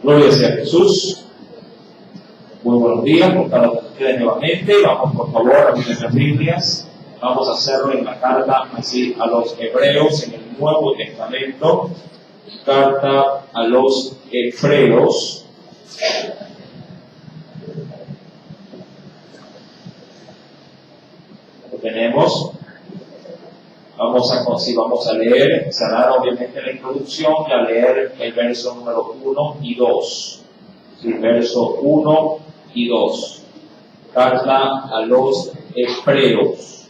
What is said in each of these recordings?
Gloria sea a Jesús. Muy buenos días por cada uno de ustedes nuevamente. Vamos por favor a abrir nuestras Biblias. Vamos a hacerlo en la carta así a los Hebreos en el Nuevo Testamento. Carta a los Hebreos. Lo tenemos. Vamos a leer, empezará obviamente la introducción y a leer el verso número 1 y 2. Sí, verso 1 y 2. Carta a los Hebreos.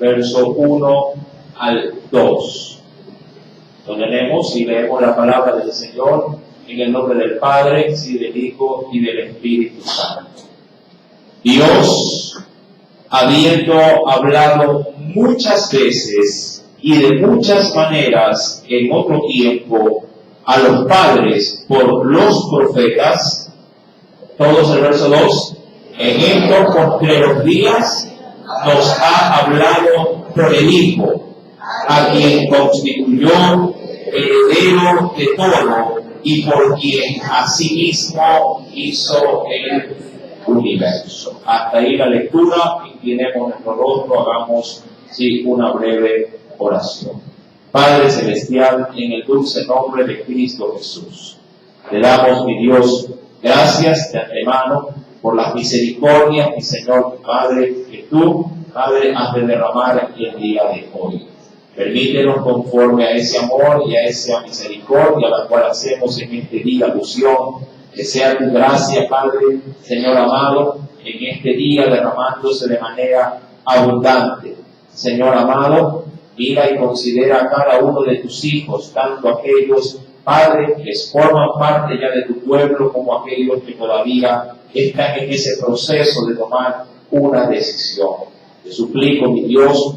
Verso 1 al 2. Lo tenemos y leemos la palabra del Señor en el nombre del Padre, y del Hijo y del Espíritu Santo. Dios, habiendo hablado muchas veces y de muchas maneras en otro tiempo a los padres por los profetas, todos el verso 2, en estos postreros días nos ha hablado por el Hijo, a quien constituyó heredero de todo y por quien asimismo hizo el universo. Hasta ahí la lectura. Inclinemos nuestro rostro, hagamos una breve oración. Padre Celestial, en el dulce nombre de Cristo Jesús, te damos, mi Dios, gracias de antemano por las misericordias, mi Señor, mi Padre, que tú, Padre, has de derramar el día de hoy. Permítenos, conforme a ese amor y a esa misericordia a la cual hacemos en este día alusión, que sea tu gracia, Padre, Señor amado, en este día derramándose de manera abundante. Señor amado, mira y considera a cada uno de tus hijos, tanto aquellos, Padre, que forman parte ya de tu pueblo, como aquellos que todavía están en ese proceso de tomar una decisión. Te suplico, mi Dios,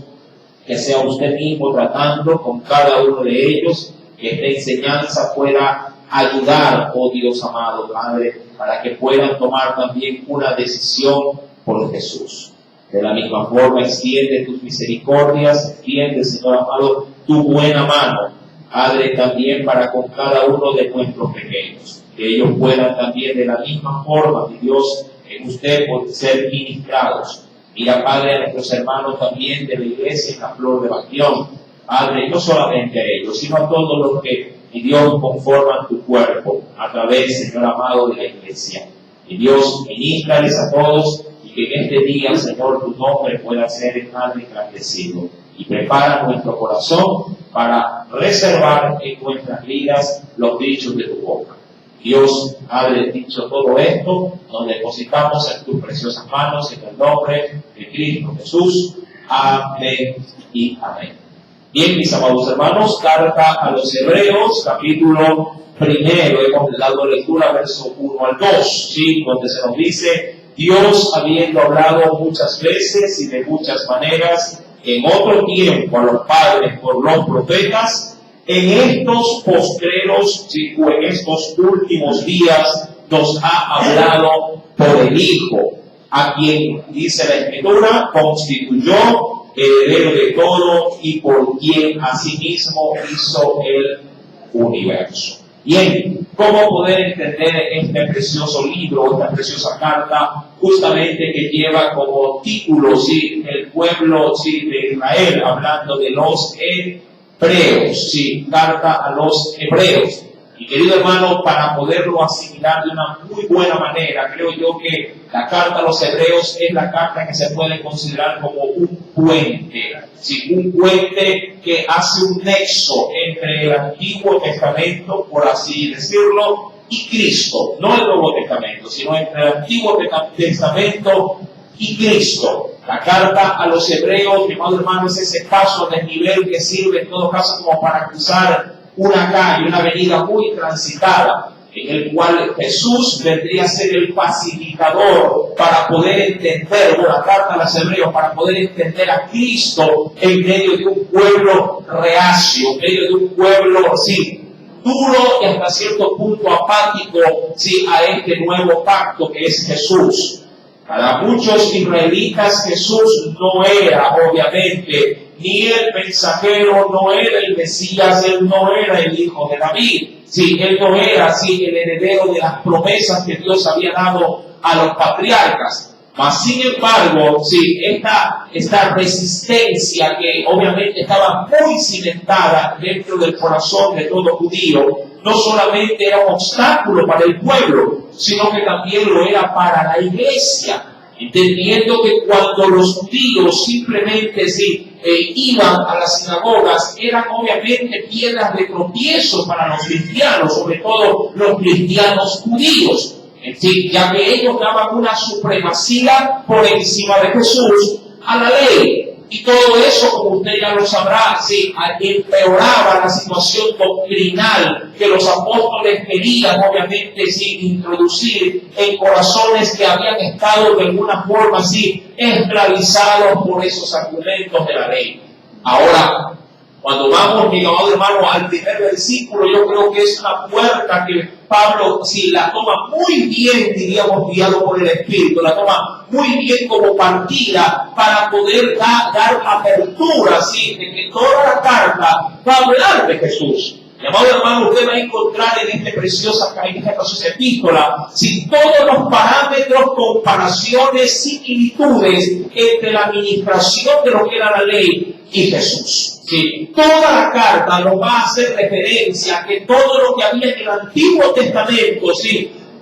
que sea usted mismo tratando con cada uno de ellos, que esta enseñanza pueda ayudar, oh Dios amado, Padre, para que puedan tomar también una decisión por Jesús. De la misma forma, extiende tus misericordias, extiende, Señor amado, tu buena mano, Padre, también para con cada uno de nuestros pequeños. Que ellos puedan también de la misma forma, mi Dios, en usted por ser ministrados. Mira, Padre, a nuestros hermanos también de la iglesia en la Flor de Bastión. Padre, no solamente a ellos, sino a todos los que, mi Dios, conforman tu cuerpo a través, Señor amado, de la iglesia. Mi Dios, ministrales a todos y que en este día, Señor, tu nombre pueda ser engrandecido. Y prepara nuestro corazón para reservar en nuestras vidas los dichos de tu boca. Dios, Padre, dicho todo esto, nos depositamos en tus preciosas manos, en el nombre de Cristo Jesús. Amén y amén. Bien, mis amados hermanos, carta a los Hebreos, capítulo 1, hemos dado lectura, verso 1 al 2, ¿sí? Donde se nos dice, Dios, habiendo hablado muchas veces y de muchas maneras, en otro tiempo a los padres por los profetas, en estos postreros, ¿sí? O en estos últimos días, nos ha hablado por el Hijo, a quien, dice la Escritura, constituyó heredero de todo y por quien asimismo hizo el universo. Bien, ¿cómo poder entender este precioso libro, esta preciosa carta, justamente que lleva como título, ¿sí? El pueblo, ¿sí? De Israel, hablando de los hebreos, ¿sí? Carta a los hebreos. Y querido hermano, para poderlo asimilar de una muy buena manera, creo yo que la carta a los hebreos es la carta que se puede considerar como un puente, ¿sí? Un puente que hace un nexo entre el Antiguo Testamento, por así decirlo, y Cristo, no el Nuevo Testamento, sino entre el Antiguo Testamento y Cristo. La carta a los hebreos, mi amado hermano, es ese paso de nivel que sirve en todo caso como para cruzar una calle, una avenida muy transitada, en el cual Jesús vendría a ser el facilitador para poder entender, la carta a los hebreos, para poder entender a Cristo en medio de un pueblo reacio, en medio de un pueblo, sí, duro y hasta cierto punto apático, sí, a este nuevo pacto que es Jesús. Para muchos israelitas Jesús no era obviamente ni el mensajero, no era el Mesías, él no era el hijo de David. Sí, él no era así el heredero de las promesas que Dios había dado a los patriarcas. Mas, sin embargo, sí, esta resistencia que obviamente estaba muy cimentada dentro del corazón de todo judío, no solamente era un obstáculo para el pueblo, sino que también lo era para la iglesia, entendiendo que cuando los judíos simplemente iban a las sinagogas, eran obviamente piedras de tropiezo para los cristianos, sobre todo los cristianos judíos. En fin, ya que ellos daban una supremacía por encima de Jesús a la ley. Y todo eso, como usted ya lo sabrá, empeoraba la situación doctrinal que los apóstoles querían, obviamente, introducir en corazones que habían estado de alguna forma esclavizados por esos argumentos de la ley. Ahora, cuando vamos, mi amado hermano, al primer versículo, yo creo que es una puerta que Pablo, la toma muy bien, diríamos, guiado por el Espíritu, la toma muy bien como partida para poder dar apertura, de que toda la carta va a hablar de Jesús. Mi amado hermano, usted va a encontrar en esta preciosa epístola, todos los parámetros, comparaciones, similitudes entre la administración de lo que era la ley y Jesús. Toda la carta nos va a hacer referencia a que todo lo que había en el Antiguo Testamento,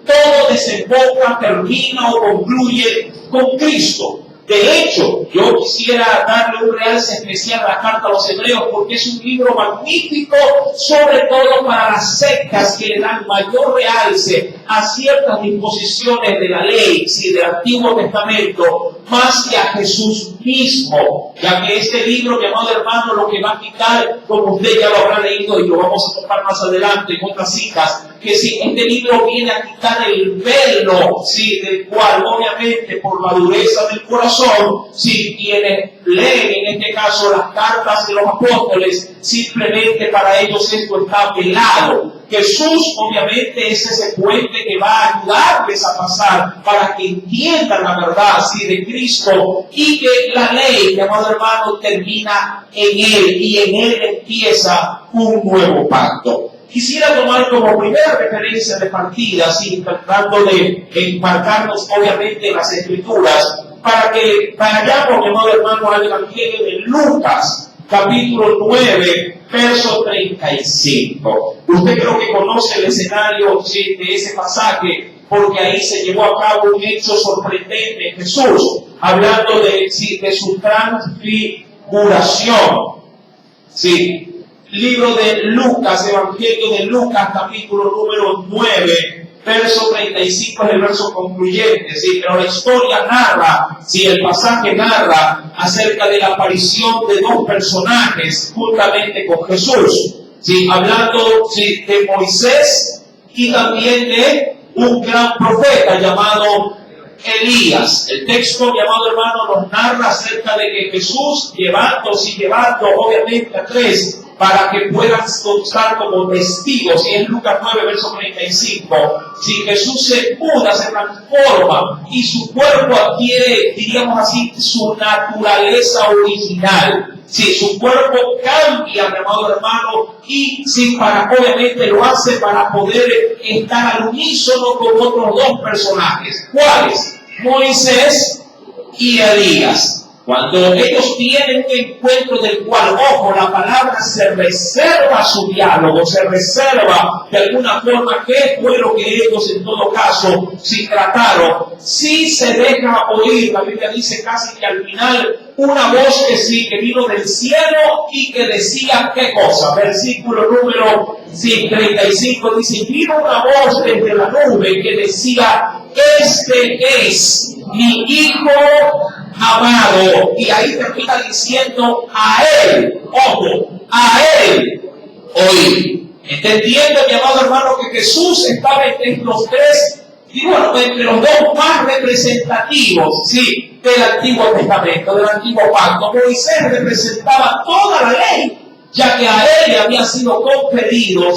todo desemboca, termina o concluye con Cristo. De hecho, yo quisiera darle un realce especial a la carta a los hebreos porque es un libro magnífico, sobre todo para las sectas que le dan mayor realce a ciertas disposiciones de la ley, del Antiguo Testamento, más que a Jesús mismo. Ya que este libro, mi amado hermano, lo que va a quitar, como usted ya lo habrá leído y lo vamos a tocar más adelante en otras citas, que este libro viene a quitar el velo, del cual obviamente por la dureza del corazón, quienes leen en este caso las cartas de los apóstoles, simplemente para ellos esto está velado. Jesús obviamente es ese puente que va a ayudarles a pasar para que entiendan la verdad de Cristo, y que la ley, mi amado hermano, termina en Él y en Él empieza un nuevo pacto. Quisiera tomar como primera referencia de partida, tratando de enmarcarnos obviamente en las Escrituras, para que vayamos, mi amado hermano, al Evangelio de Lucas, capítulo 9, verso 35. Usted creo que conoce el escenario de ese pasaje, porque ahí se llevó a cabo un hecho sorprendente en Jesús, hablando de su transfiguración. Libro de Lucas, Evangelio de Lucas, capítulo número 9, verso 35 es el verso concluyente, pero la historia narra, el pasaje narra acerca de la aparición de dos personajes juntamente con Jesús, hablando de Moisés y también de un gran profeta llamado Elías. El texto, mi amado hermano, nos narra acerca de que Jesús llevando obviamente a tres para que puedan constar como testigos. Y en Lucas 9, verso 35, Jesús se muda, se transforma y su cuerpo adquiere, diríamos así, su naturaleza original. Su cuerpo cambia, mi amado hermano, y obviamente lo hace para poder estar al unísono con otros dos personajes. ¿Cuáles? Moisés y Elías. Cuando ellos tienen un encuentro del cual, ojo, la palabra se reserva su diálogo, se reserva de alguna forma qué fue lo que ellos en todo caso trataron, se deja oír, la Biblia dice casi que al final, una voz que vino del cielo y que decía qué cosa. Versículo número 35 dice, vino una voz desde la nube que decía, este es mi hijo amado. Y ahí termina diciendo, a él, ojo, a él oí. Entendiendo, mi amado hermano, que Jesús estaba entre los tres, y bueno, entre los dos más representativos, del Antiguo Testamento, del Antiguo Pacto. Moisés representaba toda la ley, ya que a él le había sido conferido,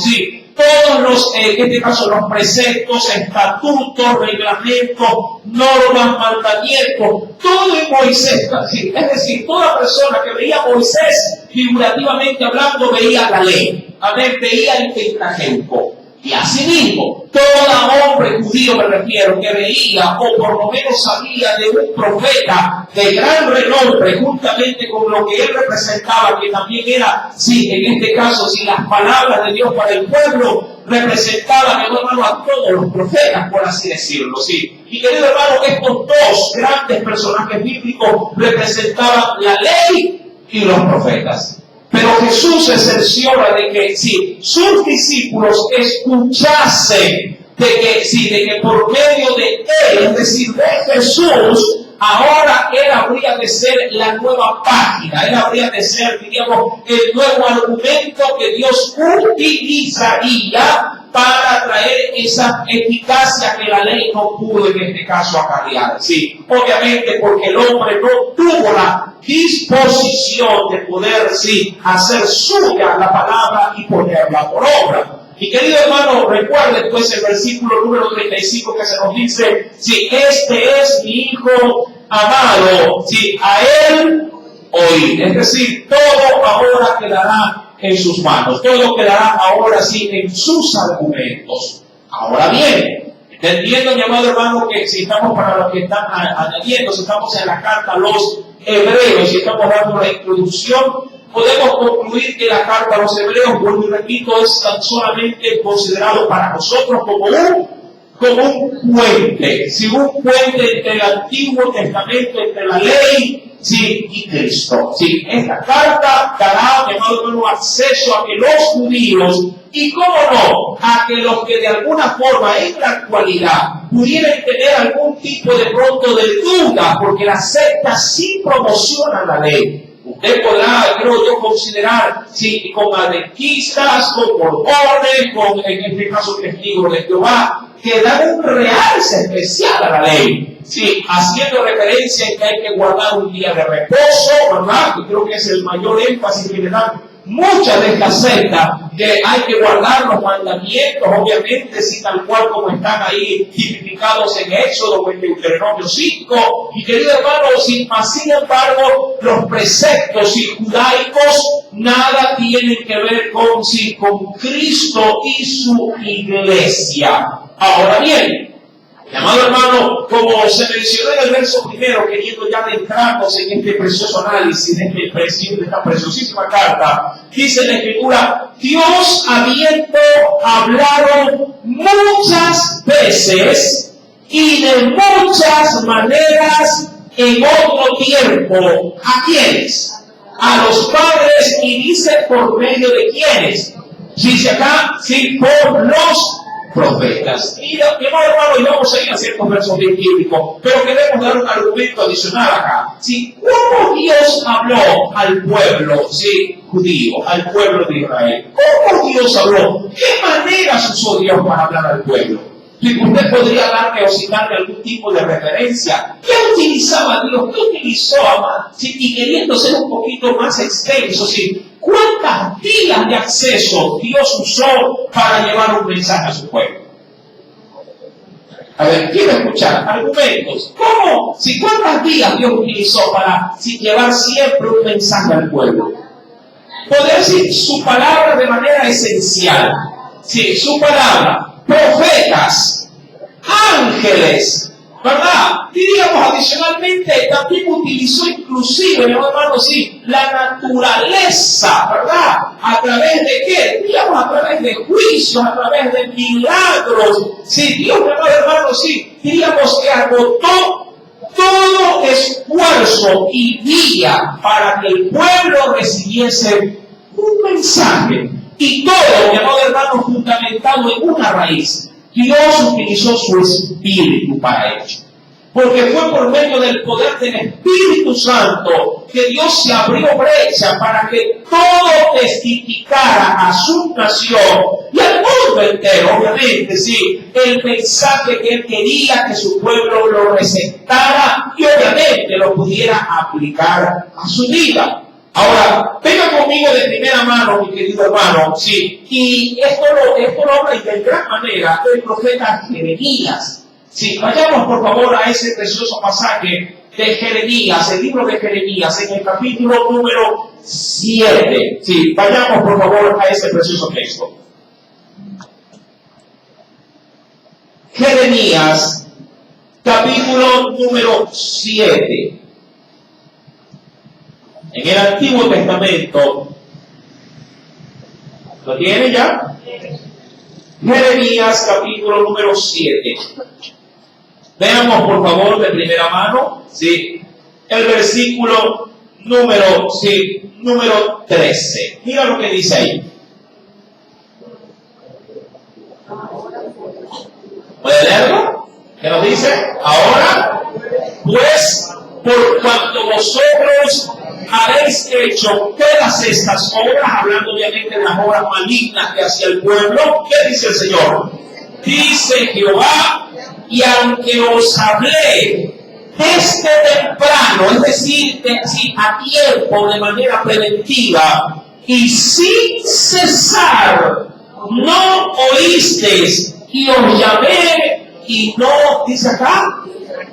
todos los, en este caso, los preceptos, estatutos, reglamentos, normas, mandamientos, todo en Moisés. Es decir, toda persona que veía a Moisés, figurativamente hablando, veía la ley. Amén, veía el Pentateuco. Y asimismo, todo hombre judío, me refiero, que veía o por lo menos sabía de un profeta de gran renombre, juntamente con lo que él representaba, que también era, sí, en este caso, sí, las palabras de Dios para el pueblo, representaban, hermano, a todos los profetas, por así decirlo, sí. Y querido hermano, estos dos grandes personajes bíblicos representaban la ley y los profetas. Pero Jesús se cerciora de que si sus discípulos escuchasen de que por medio de él, es decir, de Jesús, ahora él habría de ser la nueva página, él habría de ser, diríamos, el nuevo argumento que Dios utilizaría para traer esa eficacia que la ley no pudo en este caso acarrear. Sí, obviamente porque el hombre no tuvo la disposición de poder, sí, hacer suya la palabra y ponerla por obra. Y querido hermano, recuerden pues el versículo número 35 que se nos dice, si este es mi hijo amado, si a él oíd. Es decir, todo ahora quedará en sus manos, todo quedará ahora sí en sus argumentos. Ahora bien, entendiendo, mi amado hermano, que si estamos para los que están añadiendo, si estamos en la carta a los hebreos, si estamos dando la introducción, podemos concluir que la carta a los hebreos, vuelvo y repito, es tan solamente considerado para nosotros como un puente, si un puente entre el Antiguo Testamento, entre la ley, sí, y Cristo. Sí, esta carta dará, mi amado hermano, acceso a que los judíos, y cómo no, a que los que de alguna forma en la actualidad pudieran tener algún tipo de pronto de duda, porque las sectas sí promocionan la ley. Usted podrá, creo yo, considerar, sí, con adventistas, con mormones, con, en este caso, testigos de Jehová, que dan un realce especial a la ley, sí, haciendo referencia en que hay que guardar un día de reposo, ¿verdad? Y creo que es el mayor énfasis que le dan muchas de estas sectas, que hay que guardar los mandamientos, obviamente, sí, tal cual como están ahí tipificados en Éxodo o en Deuteronomio 5. Y querido hermano, sin embargo, los preceptos judaicos nada tienen que ver con Cristo y su iglesia. Ahora bien, mi amado hermano, como se mencionó en el verso primero, queriendo ya adentrarnos en este precioso análisis de esta preciosísima carta, dice la Escritura, Dios habiendo hablado muchas veces y de muchas maneras en otro tiempo. ¿A quiénes? A los padres, y dice por medio de quiénes. Dice acá, sí, por los profetas. Y mi amado hermano, y vamos a ir a ciertos versos bien bíblicos, pero queremos dar un argumento adicional acá. ¿Sí? ¿Cómo Dios habló al pueblo, sí, judío, al pueblo de Israel? ¿Cómo Dios habló? ¿Qué maneras usó Dios para hablar al pueblo? ¿Sí? Usted podría darle o citarle algún tipo de referencia. ¿Qué utilizaba Dios? ¿Qué utilizó? ¿Sí? Y queriendo ser un poquito más extenso, ¿sí? ¿Cuántas vías de acceso Dios usó para llevar un mensaje a su pueblo? A ver, quiero escuchar argumentos. ¿Cómo? Si ¿cuántas vías Dios utilizó para llevar siempre un mensaje al pueblo? Poder decir su palabra de manera esencial. Sí, su palabra. Profetas, ángeles, ¿verdad? Diríamos adicionalmente, también utilizó inclusive, mi hermano, sí, la naturaleza, ¿verdad? ¿A través de qué? Diríamos a través de juicios, a través de milagros. Sí, Dios, mi hermano, sí, diríamos que agotó todo esfuerzo y vía para que el pueblo recibiese un mensaje. Y todo, mi amado hermano, fundamentado en una raíz. Dios utilizó su Espíritu para ello. Porque fue por medio del poder del Espíritu Santo que Dios se abrió brecha para que todo testificara a su nación y al mundo entero, obviamente, sí, el mensaje que Él quería que su pueblo lo receptara y obviamente lo pudiera aplicar a su vida. Ahora, venga conmigo de primera mano, mi querido hermano, sí, y esto lo habla de gran manera el profeta Jeremías. Sí, vayamos por favor a ese precioso pasaje de Jeremías, el libro de Jeremías, en el capítulo número 7. Sí, vayamos por favor a ese precioso texto. Jeremías, capítulo número 7. En el Antiguo Testamento, ¿lo tiene ya? Jeremías, capítulo número 7. Veamos por favor de primera mano, ¿sí? El versículo número 13. Mira lo que dice ahí. ¿Puede leerlo? ¿Qué nos dice? Ahora, pues, por cuanto vosotros habéis hecho todas estas obras, hablando obviamente de las obras malignas que hacía el pueblo, ¿qué dice el Señor? Dice Jehová, y aunque os hablé desde temprano, es decir, a tiempo, de manera preventiva, y sin cesar, no oísteis, y os llamé, y no, dice acá,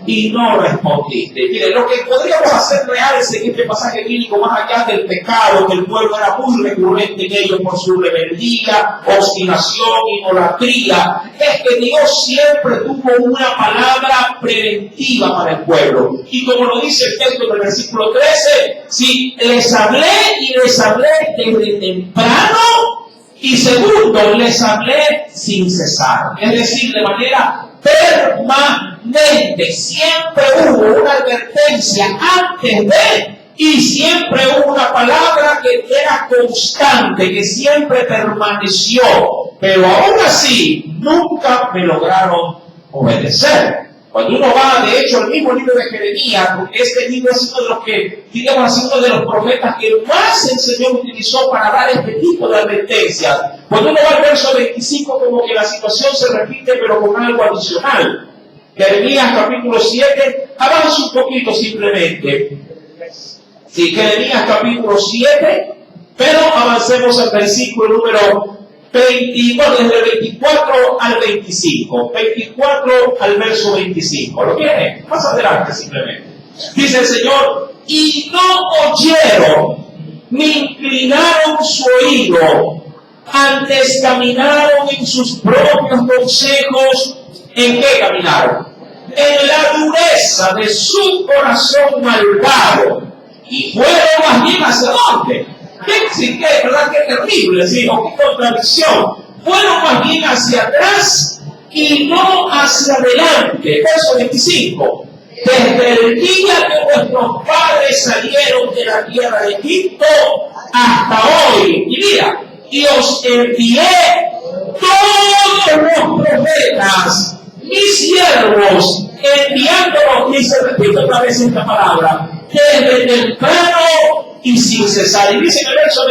y no respondiste. Mire, lo que podríamos hacer reales en este pasaje bíblico, más allá del pecado, que el pueblo era muy recurrente en ellos por su rebeldía, obstinación, idolatría, es que Dios siempre tuvo una palabra preventiva para el pueblo. Y como lo dice el texto del versículo 13, si les hablé desde temprano, y segundo, les hablé sin cesar, es decir, de manera permanente. Siempre hubo una advertencia antes de, y siempre hubo una palabra que era constante, que siempre permaneció, pero aún así nunca me lograron obedecer. Cuando uno va, de hecho, al mismo libro de Jeremías, porque este libro es uno de los que, digamos así, uno de los profetas que más el Señor utilizó para dar este tipo de advertencias. Cuando uno va al verso 25, como que la situación se repite, pero con algo adicional. Jeremías capítulo 7, avanza un poquito simplemente. Sí, Jeremías capítulo 7, pero avancemos al versículo número 24, desde el 24 al 25. 24 al verso 25. ¿Lo tiene? Más adelante simplemente. Dice el Señor, y no oyeron, ni inclinaron su oído, antes caminaron en sus propios consejos. ¿En qué caminaron? En la dureza de su corazón malvado. Y fueron más bien hacia dónde. Sí, que verdad que terrible, sí, o qué contradicción. Fueron más bien hacia atrás y no hacia adelante. Verso 25. Desde el día que vuestros padres salieron de la tierra de Egipto hasta hoy. Y mira, y os envié todos los profetas, mis siervos, enviándolos, y se repite otra vez esta palabra, desde temprano y sin cesar. Y dice en el verso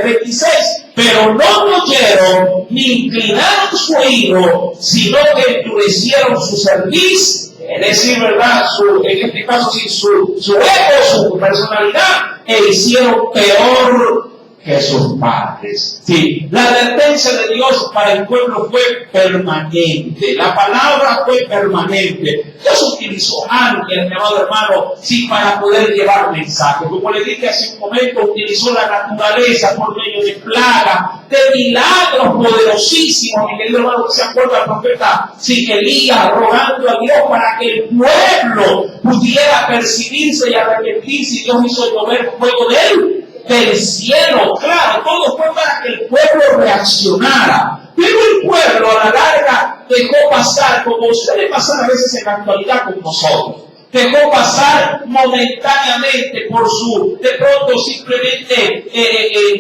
26, pero no oyeron ni inclinaron su oído, sino que endurecieron su cerviz, es decir, ¿verdad? En este caso, sí, su ego, su personalidad, e hicieron peor que sus padres. Sí, la advertencia de Dios para el pueblo fue permanente. La palabra fue permanente. Dios utilizó ángeles, mi amado hermano, sí, para poder llevar mensaje. Como le dije hace un momento, utilizó la naturaleza por medio de plagas, de milagros poderosísimos. Mi querido hermano, se acuerda al profeta, sí, Elías, rogando a Dios para que el pueblo pudiera percibirse y arrepentirse, y Dios hizo llover fuego de él, del cielo. Claro, todo fue para que el pueblo reaccionara. Pero el pueblo a la larga dejó pasar, como suele pasar a veces en la actualidad con nosotros. Dejó pasar momentáneamente por su, de pronto simplemente,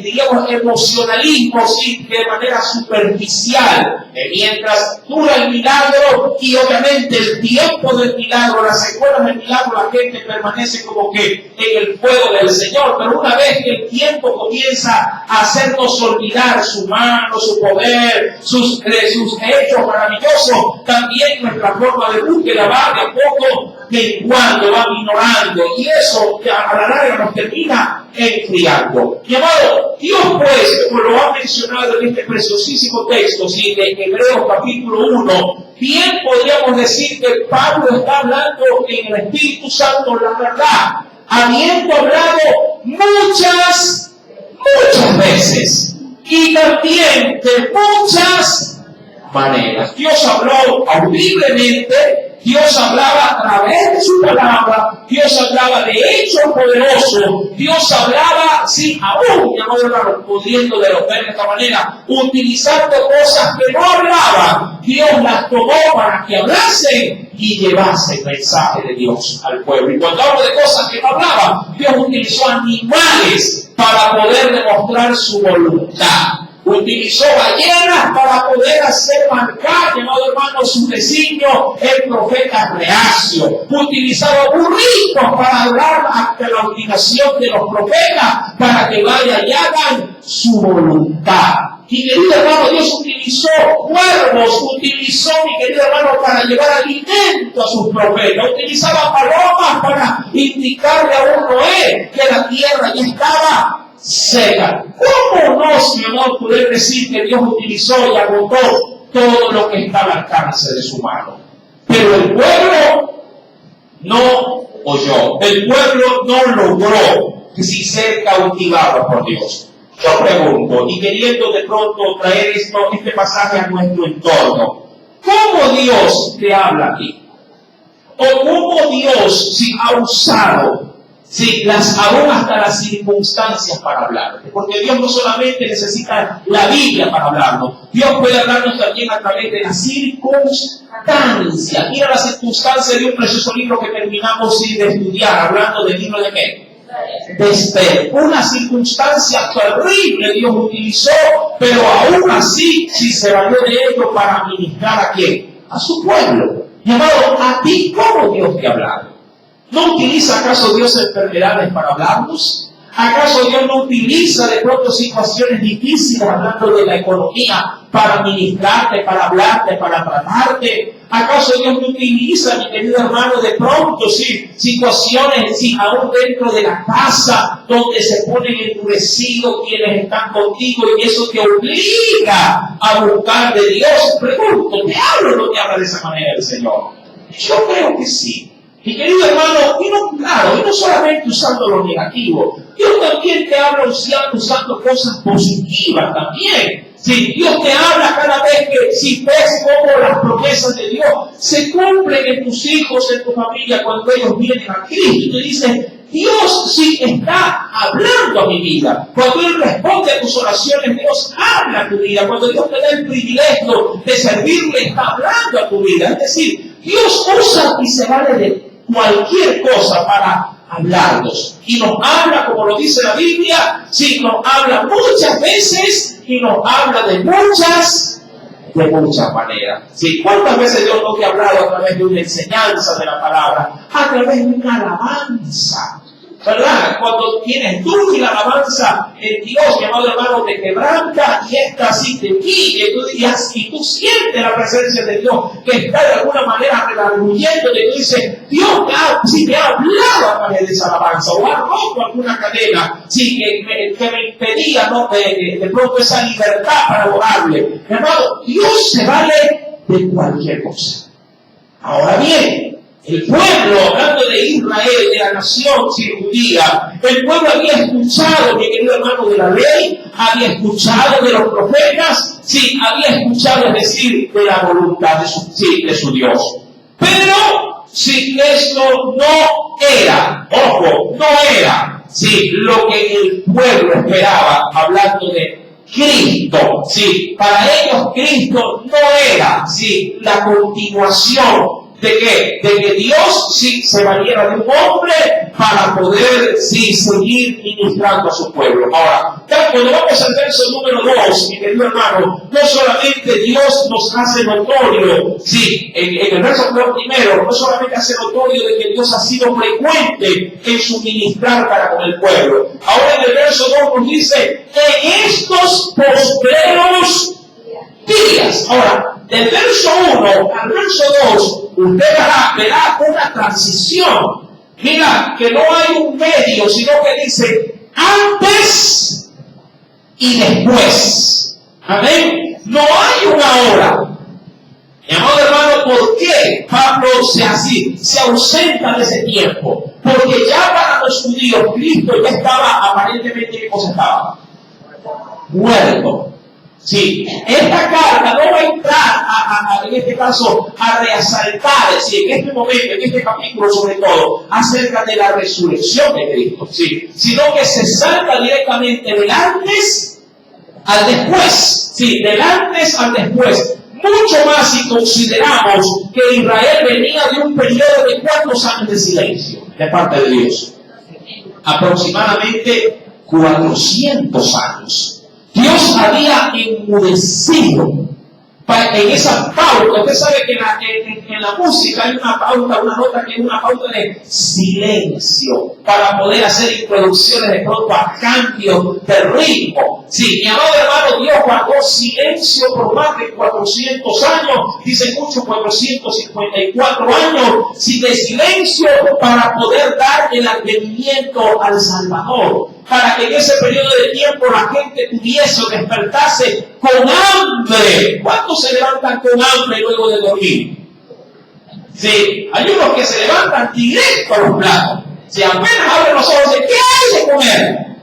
digamos, emocionalismo, sí, de manera superficial. Mientras dura el milagro y obviamente el tiempo del milagro, las secuelas del milagro, la gente permanece como que en el fuego del Señor. Pero una vez que el tiempo comienza a hacernos olvidar su mano, su poder, sus hechos maravillosos, también nuestra forma de búsqueda va de a poco menguando, va minorando, y eso a la larga nos termina enfriando. Mi amado, Dios pues, como lo ha mencionado en este preciosísimo texto, ¿sí?, de Hebreos capítulo 1, bien podríamos decir que Pablo está hablando en el Espíritu Santo la verdad, habiendo hablado muchas veces, y también de muchas maneras. Dios habló audiblemente, Dios hablaba a través de su palabra, Dios hablaba de hechos poderosos, Dios hablaba, sí, aún, mi amado hermano, pudiendo de esta manera, utilizando cosas que no hablaban, Dios las tomó para que hablasen y llevasen el mensaje de Dios al pueblo. Y cuando hablo de cosas que no hablaban, Dios utilizó animales para poder demostrar su voluntad. Utilizó ballenas para poder hacer marcar, mi amado hermano, su designio el profeta reacio. Utilizaba burritos para hablar ante la obligación de los profetas para que vayan y hagan su voluntad. Mi querido hermano, Dios utilizó cuervos, utilizó, mi querido hermano, para llevar alimento a sus profetas. Utilizaba palomas para indicarle a un Noé que la tierra ya estaba seca. ¿Cómo no, mi amor, poder decir que Dios utilizó y agotó todo lo que está al alcance de su mano? Pero el pueblo no oyó, el pueblo no logró ser cautivado por Dios. Yo pregunto, y queriendo de pronto traer este pasaje a nuestro entorno, ¿cómo Dios te habla aquí? ¿O cómo Dios ha usado aún hasta las circunstancias para hablarte? Porque Dios no solamente necesita la Biblia para hablarnos, Dios puede hablarnos también a través de las circunstancias. Mira la circunstancia de un precioso libro que terminamos de estudiar, hablando del libro de qué? De Esther. Una circunstancia terrible Dios utilizó, pero aún así se valió de ello para ministrar a quién? A su pueblo. Mi amado, ¿a ti cómo Dios te ha hablado? ¿No utiliza acaso Dios enfermedades para hablarnos? ¿Acaso Dios no utiliza de pronto situaciones difíciles, hablando de la economía, para ministrarte, para hablarte, para tratarte? ¿Acaso Dios no utiliza, mi querido hermano, de pronto situaciones aún dentro de la casa, donde se ponen endurecidos quienes están contigo y eso te obliga a buscar de Dios? Pregunto, ¿te habla o no te habla de esa manera el Señor? Yo creo que sí. Mi querido hermano, y no solamente usando lo negativo, Dios también te habla usando cosas positivas también. Si Dios te habla cada vez que ves cómo las promesas de Dios se cumplen en tus hijos, en tu familia, cuando ellos vienen a Cristo, y te dicen, Dios sí está hablando a mi vida. Cuando Él responde a tus oraciones, Dios habla a tu vida. Cuando Dios te da el privilegio de servirle, está hablando a tu vida. Es decir, Dios usa y se vale de cualquier cosa para hablarnos. Y nos habla, como lo dice la Biblia, nos habla muchas veces y nos habla de muchas maneras. ¿Cuántas veces Dios no te ha hablado a través de una enseñanza de la palabra? A través de una alabanza, ¿verdad? Cuando tienes tú y la alabanza en Dios, mi amado hermano, te quebranta y esta así te quille. Tú dirías, y tú sientes la presencia de Dios que está de alguna manera redarguyendo, y tú dices, Dios me ha hablado a través de esa alabanza, o ha roto alguna cadena que me impedía de pronto esa libertad para adorarle. Mi amado, Dios se vale de cualquier cosa. Ahora bien, el pueblo, hablando de Israel, de la nación judía, el pueblo había escuchado, mi querido hermano, de la ley, había escuchado de los profetas, había escuchado, es decir, de la voluntad de su Dios. Pero, esto no era, ojo, no era, lo que el pueblo esperaba, hablando de Cristo. Para ellos Cristo no era, la continuación ¿de qué? De que Dios se valiera de un hombre para poder seguir ministrando a su pueblo. Ahora, cuando vamos al verso número 2, mi querido hermano, no solamente Dios nos hace notorio, en el verso primero, no solamente hace notorio de que Dios ha sido frecuente en su ministrar para con el pueblo. Ahora en el verso 2 nos dice, en estos postreros días. Ahora, Del verso 1 al verso 2, usted verá una transición. Mira, que no hay un medio, sino que dice antes y después. Amén. No hay una hora. Mi amado hermano, ¿por qué Pablo se ausenta de ese tiempo? Porque ya para los judíos Cristo ya estaba aparentemente, ¿qué cosa estaba? Muerto. Sí, esta carta no va a entrar en este caso a reasaltar, en este momento, en este capítulo sobre todo, acerca de la resurrección de Cristo, sí, sino que se salta directamente del antes al después, sí, del antes al después. Mucho más si consideramos que Israel venía de un periodo de ¿cuántos años de silencio de parte de Dios? Aproximadamente 400 años. Dios había enmudecido en esa pauta. Usted sabe que en la música hay una pauta, una nota que es una pauta de silencio para poder hacer introducciones de pronto a cambios de ritmo. Sí, mi amado hermano, Dios guardó silencio por más de 400 años, dicen muchos 454 años, sí, de silencio para poder dar el advenimiento al Salvador. Para que en ese periodo de tiempo la gente pudiese o despertase con hambre. ¿Cuántos se levantan con hambre luego de dormir? Sí, hay unos que se levantan directo a los platos. Si apenas abren los ojos, ¿qué hay de comer?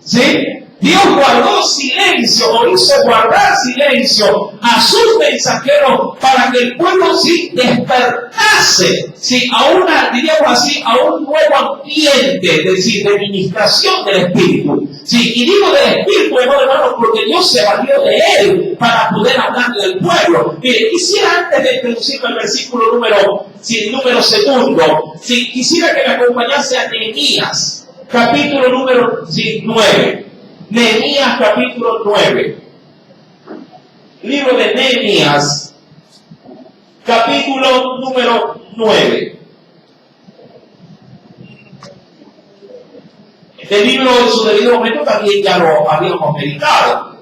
¿Sí? Dios guardó silencio, o hizo guardar silencio a sus mensajeros para que el pueblo sí despertase, sí, a una, diríamos así, a un nuevo ambiente, de ministración del Espíritu. Sí, y digo del Espíritu, hermano, porque Dios se valió de él para poder hablarle al pueblo. Mire, quisiera antes de introducir el versículo número segundo, quisiera que me acompañase a Nehemías, capítulo número 9. Nehemías capítulo 9. Libro de Nehemías, capítulo número 9. Este libro en su debido momento también ya lo habíamos meditado.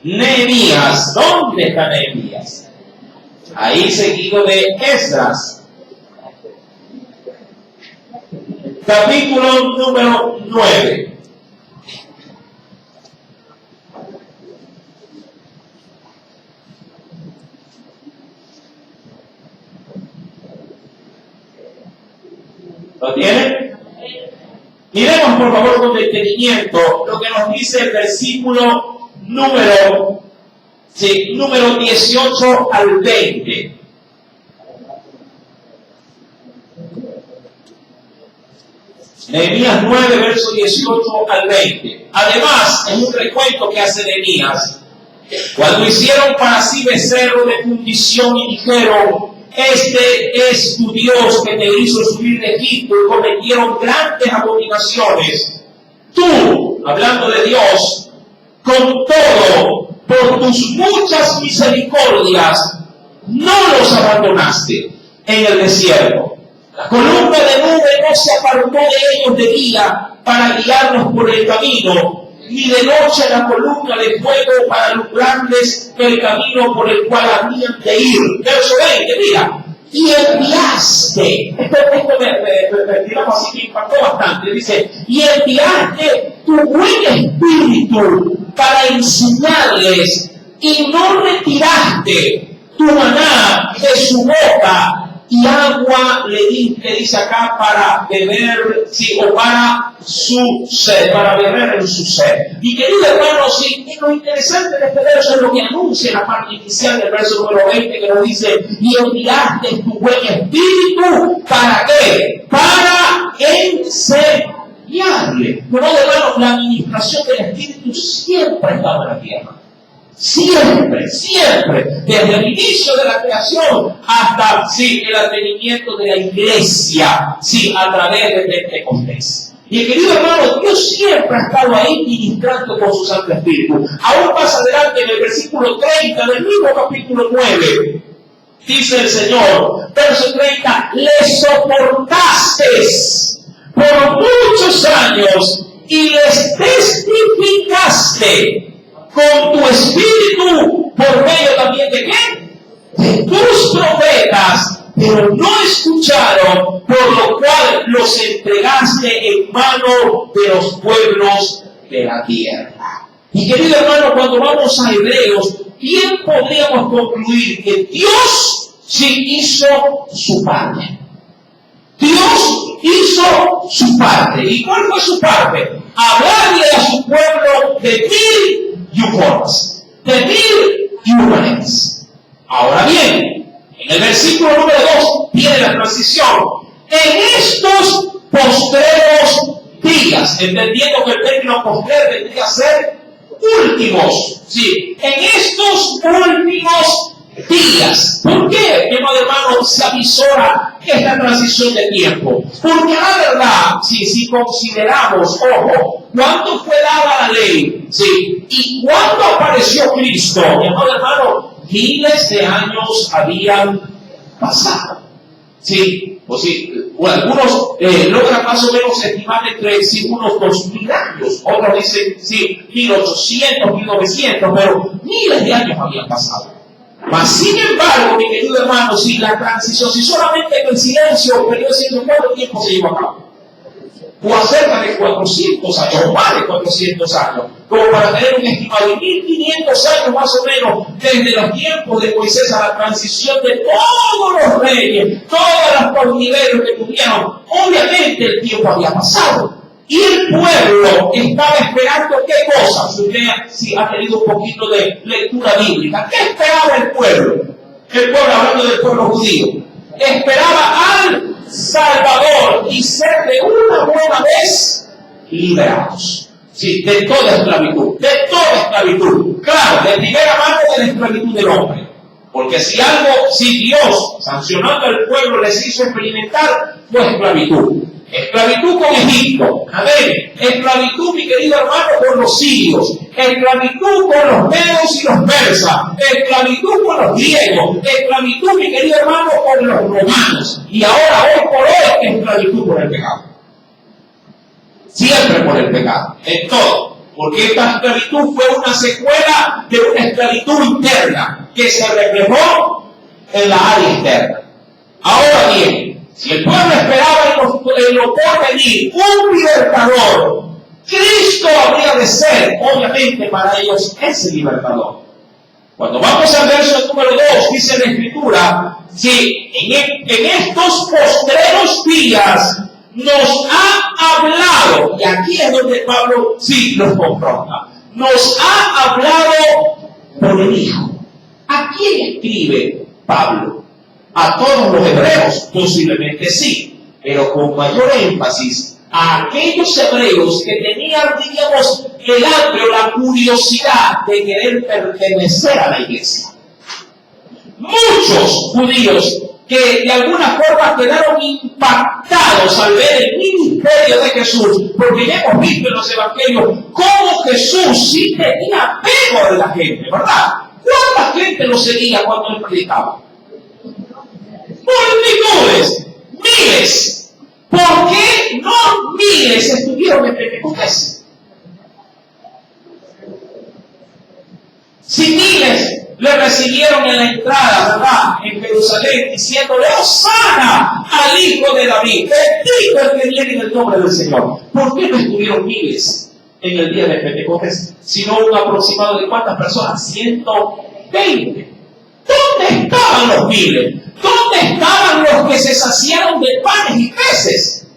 Nehemías, ¿dónde está Nehemías? Ahí seguido de Esdras. Capítulo número 9. ¿Lo tienen? Miremos por favor con detenimiento lo que nos dice el versículo número 18 al 20. Nehemías 9, verso 18 al 20. Además, en un recuento que hace Nehemías, cuando hicieron para sí becerro de fundición y dijeron: este es tu Dios que te hizo subir de Egipto, y cometieron grandes abominaciones. Tú, hablando de Dios, con todo, por tus muchas misericordias, no los abandonaste en el desierto. La columna de nube no se apartó de ellos de día para guiarlos por el camino, ni de noche la columna de fuego para alumbrarles el camino por el cual habían de ir. Verso 20, mira. Y enviaste, esto digamos así que impactó bastante, dice, y enviaste tu buen espíritu para enseñarles, y no retiraste tu maná de su boca, y agua le diste, dice acá, para beber, sí, o para su sed, para beber en su sed. Y querido hermano, sí, lo interesante de este verso es lo que anuncia en la parte inicial del verso número 20, que nos dice: y enviaste tu buen espíritu, ¿para qué? Para enseñarle. Bueno, hermano, la administración del espíritu siempre ha estado en la tierra. Siempre, desde el inicio de la creación hasta el advenimiento de la iglesia, a través de Pentecostés. Y el querido hermano, Dios siempre ha estado ahí ministrando con su Santo Espíritu. Aún más adelante en el versículo 30 del mismo capítulo 9, dice el Señor, verso 30, le soportaste por muchos años y les testificaste con tu espíritu, por medio también de qué? De tus profetas, pero no escucharon, por lo cual los entregaste en mano de los pueblos de la tierra. Y querido hermano, cuando vamos a Hebreos, bien podríamos concluir que Dios sí hizo su parte. Dios hizo su parte. ¿Y cuál fue su parte? Hablarle a su pueblo de mil y un formas, de mil y un maneras. Ahora bien, en el versículo número 2 viene la transición. En estos postreros días, entendiendo que el término postrero vendría a ser últimos, ¿sí? En estos últimos días. ¿Por qué, mi amado hermano, se avisora esta transición de tiempo? Porque la verdad, si consideramos, ojo, ¿cuándo fue dada la ley? ¿Sí? ¿Y cuándo apareció Cristo? Mi amado hermano, miles de años habían pasado. ¿Sí? Pues sí, algunos logran más o menos estimar entre unos 2000 años, otros dicen, sí, 1800, 1900, pero miles de años habían pasado. Mas, sin embargo, mi querido hermano, si la transición, si solamente en el silencio, periodo de ¿cuánto tiempo se llevó a cabo? O acerca de 400 años, o más de 400 años, como para tener un estimado de 1500 años más o menos, desde los tiempos de Moisés a la transición de todos los reyes, todas las porniveros que tuvieron. Obviamente el tiempo había pasado. Y el pueblo estaba esperando ¿qué cosa? Si usted ha tenido un poquito de lectura bíblica, ¿qué esperaba el pueblo? El pueblo, hablando del pueblo judío, esperaba al Salvador y ser de una buena vez liberados. Sí, de toda esclavitud, de toda esclavitud. Claro, de primera mano de la esclavitud del hombre. Porque si Dios, sancionando al pueblo, les hizo experimentar, fue esclavitud. Esclavitud con Egipto, amén. Esclavitud, mi querido hermano, con los sirios. Esclavitud con los medos y los persas. Esclavitud con los griegos. Esclavitud, mi querido hermano, con los romanos. Y ahora, hoy por hoy, esclavitud por el pecado. Siempre por el pecado, en todo. Porque esta esclavitud fue una secuela de una esclavitud interna que se reflejó en la área externa. Ahora bien, si el pueblo esperaba en lo por venir un libertador, Cristo habría de ser, obviamente, para ellos ese libertador. Cuando vamos al verso número 2, dice la Escritura, si en estos postreros días nos ha hablado, y aquí es donde Pablo sí nos confronta, nos ha hablado por el Hijo. ¿A quién escribe Pablo? A todos los hebreos, posiblemente sí, pero con mayor énfasis a aquellos hebreos que tenían, diríamos, el hambre o la curiosidad de querer pertenecer a la iglesia. Muchos judíos que de alguna forma quedaron impactados al ver el ministerio de Jesús, porque ya hemos visto en los evangelios cómo Jesús sí tenía apego de la gente, ¿verdad? ¿Cuánta gente lo seguía cuando él predicaba? Multitudes, miles. ¿Por qué no miles estuvieron en Pentecostés? Si miles le recibieron en la entrada, ¿verdad?, en Jerusalén, diciéndole, ¡Hosana al Hijo de David! Bendito el que viene en el nombre del Señor. ¿Por qué no estuvieron miles en el día de Pentecostés? Sino un aproximado de ¿cuántas personas? 120. ¿Dónde estaban los miles? ¿Dónde estaban los que se saciaron de panes y peces?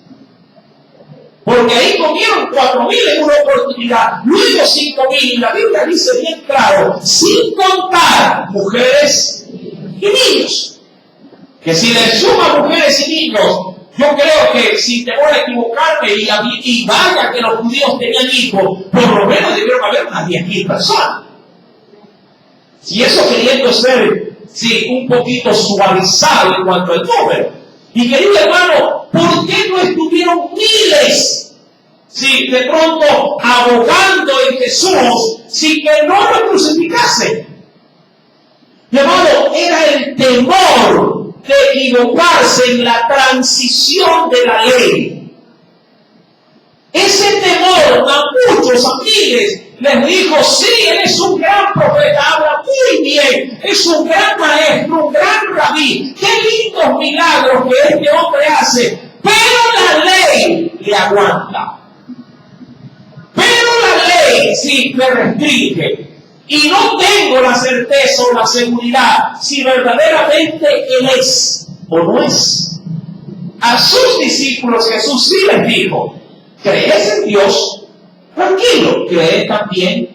Porque ahí comieron 4,000 en una oportunidad, luego 5,000, y la Biblia dice bien claro, sin contar mujeres y niños. Que si le suman mujeres y niños, yo creo que, sin temor a equivocarme, y vaya que los judíos tenían hijos, por lo menos debieron haber unas 10,000 personas. Si eso queriendo ser, sí, un poquito suavizado en cuanto al número. Y querido hermano, ¿por qué no estuvieron miles? Sí, de pronto abogando en Jesús, sin que no lo crucificasen. Mi hermano, era el temor de equivocarse en la transición de la ley. Ese temor a muchos, a miles, les dijo, sí, él es un gran profeta, habla muy bien, es un gran maestro, un gran rabí, qué lindos milagros que este hombre hace, pero la ley le aguanta. Pero la ley sí me restringe. Y no tengo la certeza o la seguridad si verdaderamente Él es o no es. A sus discípulos Jesús sí les dijo, ¿crees en Dios? Tranquilo, cree también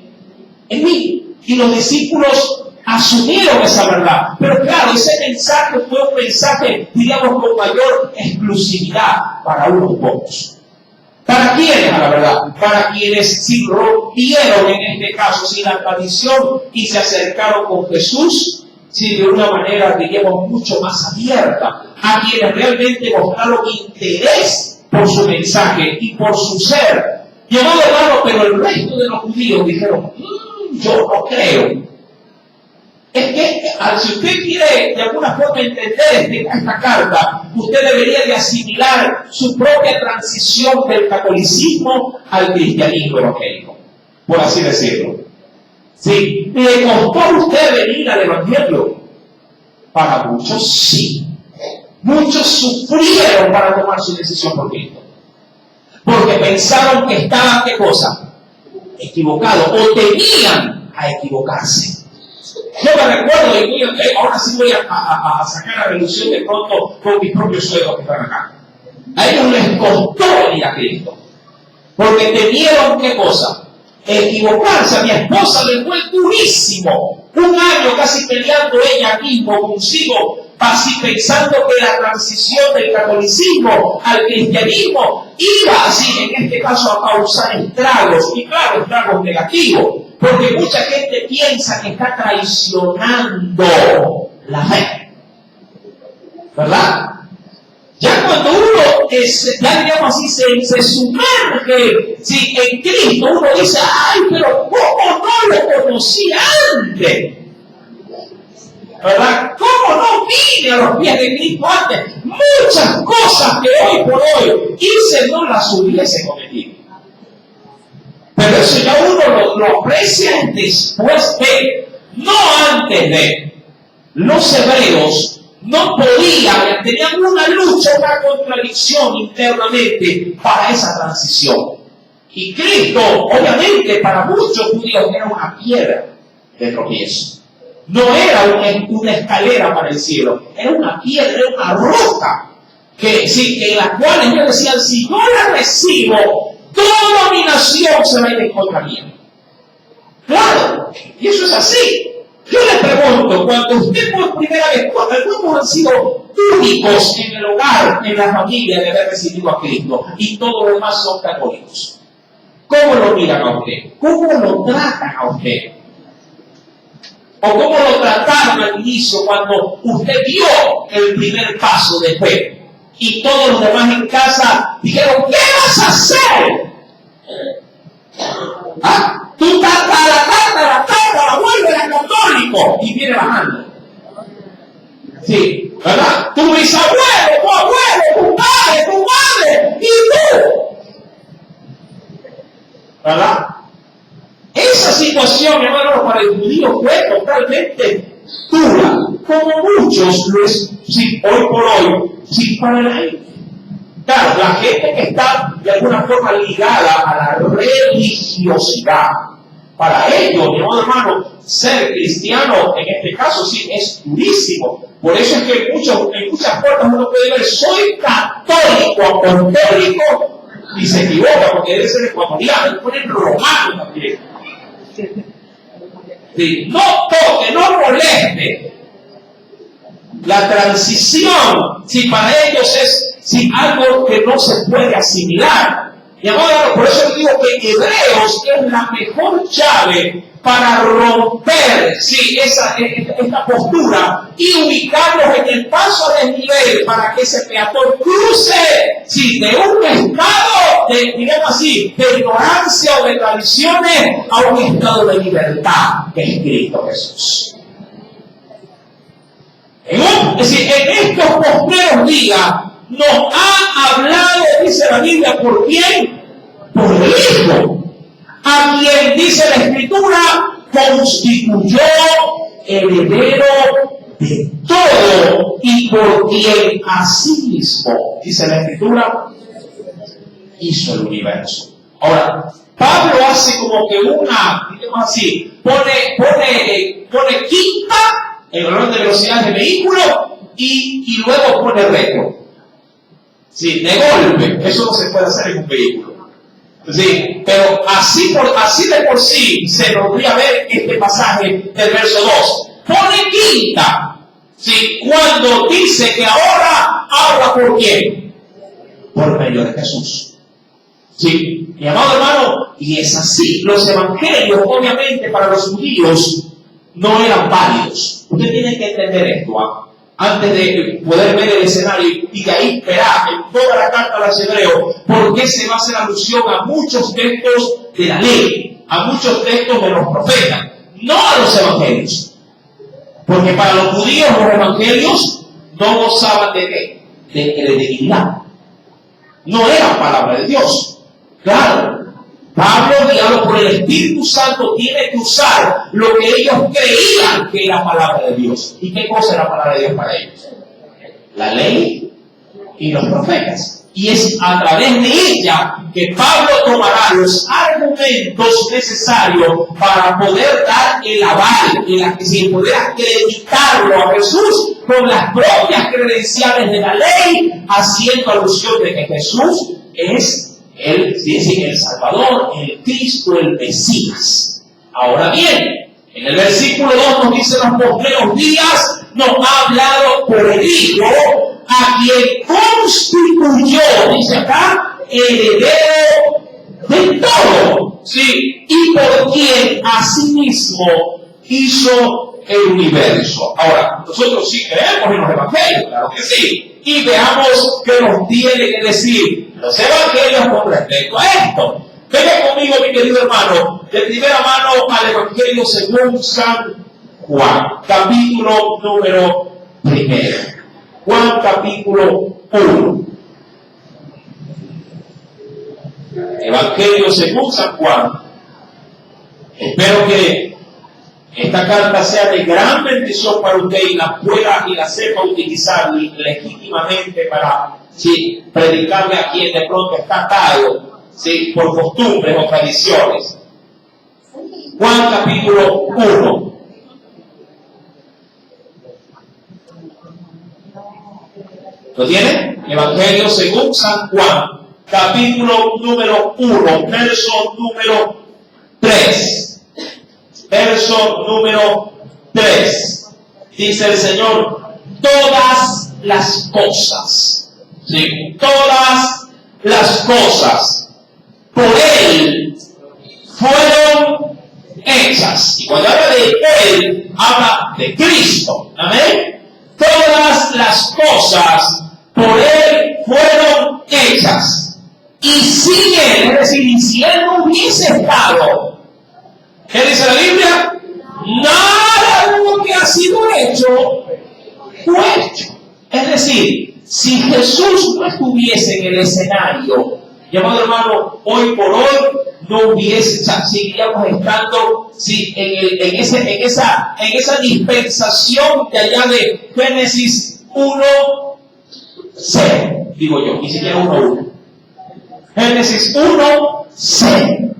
en mí. Y los discípulos asumieron esa verdad. Pero claro, ese mensaje fue un mensaje, digamos, con mayor exclusividad para unos pocos. ¿Para quiénes, a la verdad? Para quienes sí rompieron, en este caso, sí, la tradición y se acercaron con Jesús, sí, de una manera, diríamos, mucho más abierta. A quienes realmente mostraron interés por su mensaje y por su ser. Llamado hermano, pero el resto de los judíos dijeron, yo no creo. Es que, si usted quiere de alguna forma entender esta carta, usted debería de asimilar su propia transición del catolicismo al cristianismo evangélico, por así decirlo. ¿Sí? ¿Le costó a usted venir al evangelio? Para muchos sí. Muchos sufrieron para tomar su decisión por Cristo. Porque pensaron que estaban, ¿qué cosa? Equivocados, o temían a equivocarse. Yo me recuerdo, y ahora sí voy a sacar a relucir de pronto con mis propios suegros que están acá. A ellos les costó venir a Cristo. Porque temieron, ¿qué cosa? Equivocarse. A mi esposa le fue durísimo. Un año casi peleando ella misma consigo, así pensando que la transición del catolicismo al cristianismo iba así, en este caso, a causar estragos, y claro, estragos negativos. Porque mucha gente piensa que está traicionando la fe. ¿Verdad? Ya cuando uno, ya digamos así, se sumerge sí, en Cristo, uno dice, ay, pero ¿cómo no lo conocí antes? ¿Verdad? ¿Cómo no vine a los pies de Cristo antes? Muchas cosas que hoy por hoy hice no las hubiese cometido. Pero eso ya uno lo aprecia después de, no antes de. Los hebreos no podían, tenían una lucha, una contradicción internamente para esa transición. Y Cristo, obviamente, para muchos judíos era una piedra de tropiezo. No era una escalera para el cielo, era una piedra, era una roca, que en la cual ellos decían, si no la recibo, toda mi nación se va a ir en contra mía. Claro, y eso es así. Yo le pregunto, cuando usted por primera vez, cuando algunos han sido únicos en el hogar, en la familia de haber recibido a Cristo, y todos los demás son católicos, ¿cómo lo miran a usted? ¿Cómo lo tratan a usted? ¿O cómo lo trataron al inicio cuando usted dio el primer paso de fe? Y todos los demás en casa dijeron, ¿qué vas a hacer? ¿Ah? Tú la abuelo era católico y viene bajando. Sí, ¿verdad? Tu bisabuelo, tu abuelo, tu padre, tu madre y tú. ¿Verdad? Esa situación, hermano, para el judío fue totalmente dura, como muchos lo es, sí, hoy por hoy, sí, para la gente. Claro, la gente que está de alguna forma ligada a la religiosidad, para ellos, mi hermano, ser cristiano, en este caso sí, es durísimo. Por eso es que en muchas puertas uno puede ver, soy católico, apostólico, y se equivoca, porque debe ser ecuatoriano, y ponen romano también. Sí, no toque, no moleste. La transición, si para ellos es algo que no se puede asimilar. Y ahora, por eso digo que Hebreos es la mejor llave para romper esta postura y ubicarlos en el paso a desnivel para que ese peatón cruce de un estado digamos así, de ignorancia o de tradiciones a un estado de libertad que es Cristo Jesús. Es decir, en estos postreros días nos ha hablado, dice la Biblia, ¿por quién? Por el Hijo. a quien dice la Escritura, constituyó heredero de todo y por quien asimismo, dice la Escritura, hizo el universo. Ahora, Pablo hace como que digamos así, pone quinta en el orden de velocidad del vehículo y luego pone retro. Sí, de golpe, eso no se puede hacer en un vehículo. Sí, pero así de por sí se podría ver este pasaje del verso 2. Pone quinta, ¿sí? Cuando dice que ahora habla por quién, por medio de Jesús. Sí, mi amado hermano, y es así. Los evangelios, obviamente, para los judíos no eran válidos. Usted tiene que entender esto, antes de poder ver el escenario y de ahí verá en toda la carta a los hebreos por qué se va a hacer alusión a muchos textos de la ley, a muchos textos de los profetas, no a los evangelios. Porque para los judíos los evangelios no gozaban de qué, de credibilidad. No eran palabra de Dios. Claro, Pablo, guiado por el Espíritu Santo, tiene que usar lo que ellos creían que era palabra de Dios. ¿Y qué cosa era palabra de Dios para ellos? La ley y los profetas. Y es a través de ella que Pablo tomará los argumentos necesarios para poder dar el aval, poder acreditarlo a Jesús con las propias credenciales de la ley, haciendo alusión de que Jesús es el Salvador, el Cristo, el Mesías. Ahora bien, en el versículo 2 nos dice: los postreros días nos ha hablado por el Hijo, a quien constituyó, dice acá, heredero de todo, ¿sí? Y por quien asimismo hizo el universo. Ahora, nosotros sí creemos en los evangelios, claro que sí. Y veamos qué nos tiene que decir los evangelios con respecto a esto. Venga conmigo, mi querido hermano, de primera mano al evangelio según San Juan, capítulo número 1. Juan, capítulo 1. Evangelio según San Juan. Espero que esta carta sea de gran bendición para usted y la pueda y la sepa utilizar legítimamente para predicarle a quien de pronto está atado por costumbres o tradiciones. Juan capítulo 1. ¿Lo tiene? Evangelio según San Juan, capítulo número 1, verso número 3. Verso número 3. Dice el Señor: todas las cosas, todas las cosas por Él fueron hechas. Y cuando habla de Él, habla de Cristo. Amén. Todas las cosas por Él fueron hechas. Y sin Él, es decir, y si Él no hubiese estado, ¿qué dice la Biblia? Nada de lo que ha sido hecho fue hecho. Es decir, si Jesús no estuviese en el escenario, llamado hermano, hoy por hoy no hubiese, seguiríamos estando en esa dispensación de allá de Génesis 1:0, digo yo, ni siquiera 1:1. Génesis 1:0.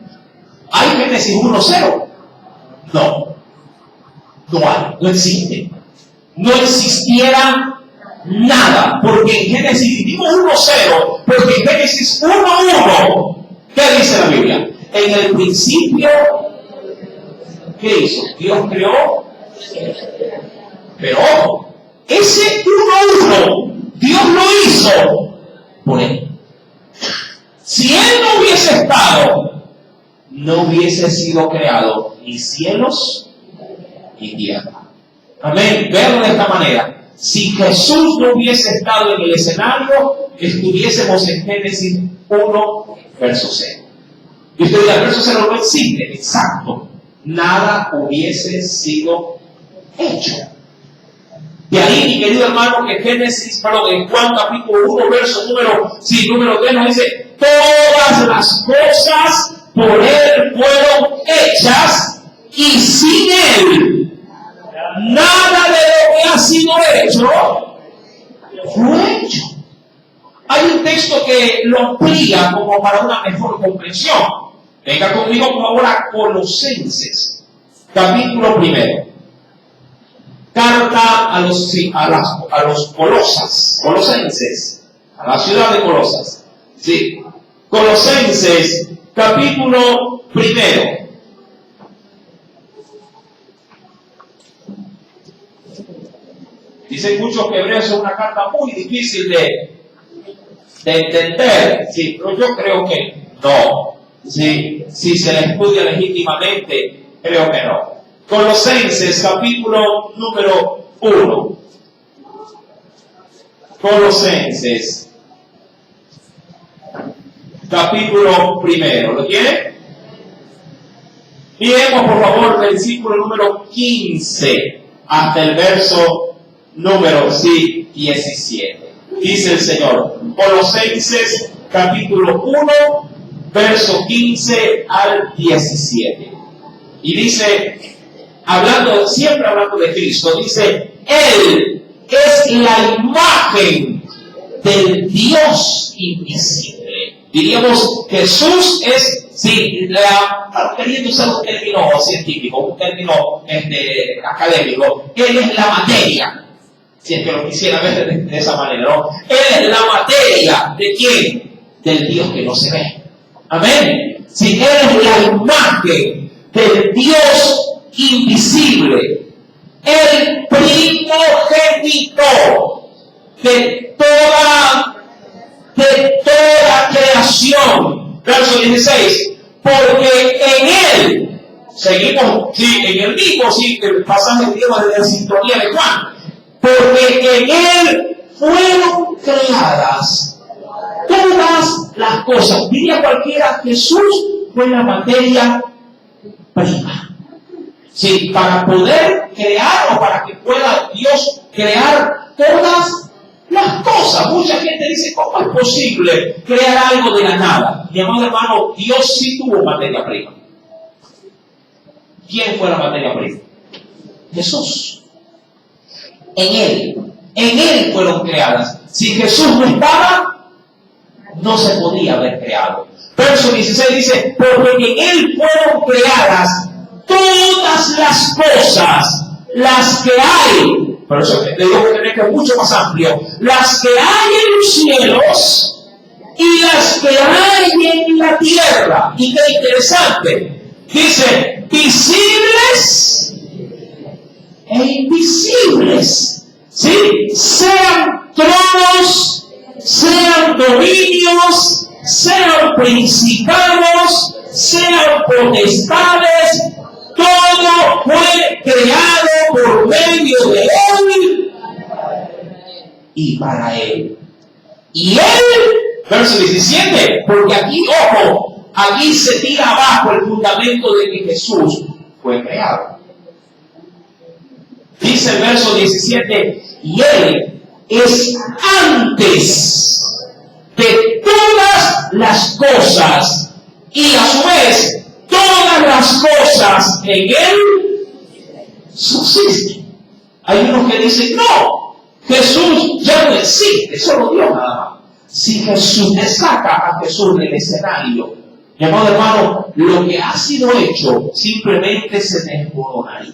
¿Hay Génesis 1:0? No hay, no existe. No existiera nada, porque en Génesis, digo 1:0, porque en Génesis 1:1, ¿qué dice la Biblia? En el principio, ¿qué hizo? Dios creó, pero ojo, ese 1:1, Dios lo hizo por Él. Si Él no hubiese estado, no hubiese sido creado ni cielos ni tierra. Amén. Verlo de esta manera. Si Jesús no hubiese estado en el escenario, estuviésemos en Génesis 1, verso 0. Y usted dirá: el verso 0 no existe. Exacto. Nada hubiese sido hecho. De ahí, mi querido hermano, que en Juan capítulo 1, verso número 3 nos dice: todas las cosas por por Él fueron hechas, y sin Él nada de lo que ha sido hecho fue hecho. Hay un texto que lo amplía como para una mejor comprensión. Venga conmigo por favor a Colosenses, capítulo 1. Carta a los Colosenses, a la ciudad de Colosas. Sí. Colosenses, capítulo 1. Dicen muchos que Hebreos es una carta muy difícil de entender. Sí, pero yo creo que no. Sí, si se la estudia legítimamente, creo que no. Colosenses, capítulo número 1. Colosenses, capítulo 1. ¿Lo tiene? Leemos por favor versículo número 15 hasta el verso número 17. Dice el Señor, Colosenses capítulo 1, verso 15 al 17. Y dice, siempre hablando de Cristo, dice, Él es la imagen del Dios invisible. Diríamos, Jesús es, queriendo usar un término científico, un término académico, Él es la materia. Si es que lo quisiera ver de esa manera, ¿no? Él es la materia, ¿de quién? Del Dios que no se ve. Amén. Si Él es la imagen del Dios invisible, el primogénito de toda creación. Verso 16. Porque en Él, seguimos, en el mismo pasaje de la sintonía de Juan, porque en Él fueron creadas todas las cosas. Diría cualquiera, Jesús fue la materia prima. Sí, para poder crear o para que pueda Dios crear todas las cosas. Mucha gente dice, ¿cómo es posible crear algo de la nada? Mi amado hermano, Dios sí tuvo materia prima. ¿Quién fue la materia prima? Jesús. En Él fueron creadas. Si Jesús no estaba, no se podía haber creado. Verso 16 dice, porque en Él fueron creadas todas las cosas, las que hay, por eso te digo que tenés que es mucho más amplio, las que hay en los cielos y las que hay en la tierra. Y qué interesante, dice, visibles e invisibles, ¿sí? Sean tronos, sean dominios, sean principados, sean potestades, todo fue creado por medio de Él y para Él. Y Él, verso 17, porque aquí, ojo, aquí se tira abajo el fundamento de que Jesús fue creado. Dice el verso 17, y Él es antes de todas las cosas, y a su vez todas las cosas en Él subsisten. Hay unos que dicen, no, Jesús ya no existe, solo Dios nada más. Si Jesús te saca a Jesús del escenario, mi amado hermano, lo que ha sido hecho simplemente se desmoronaría.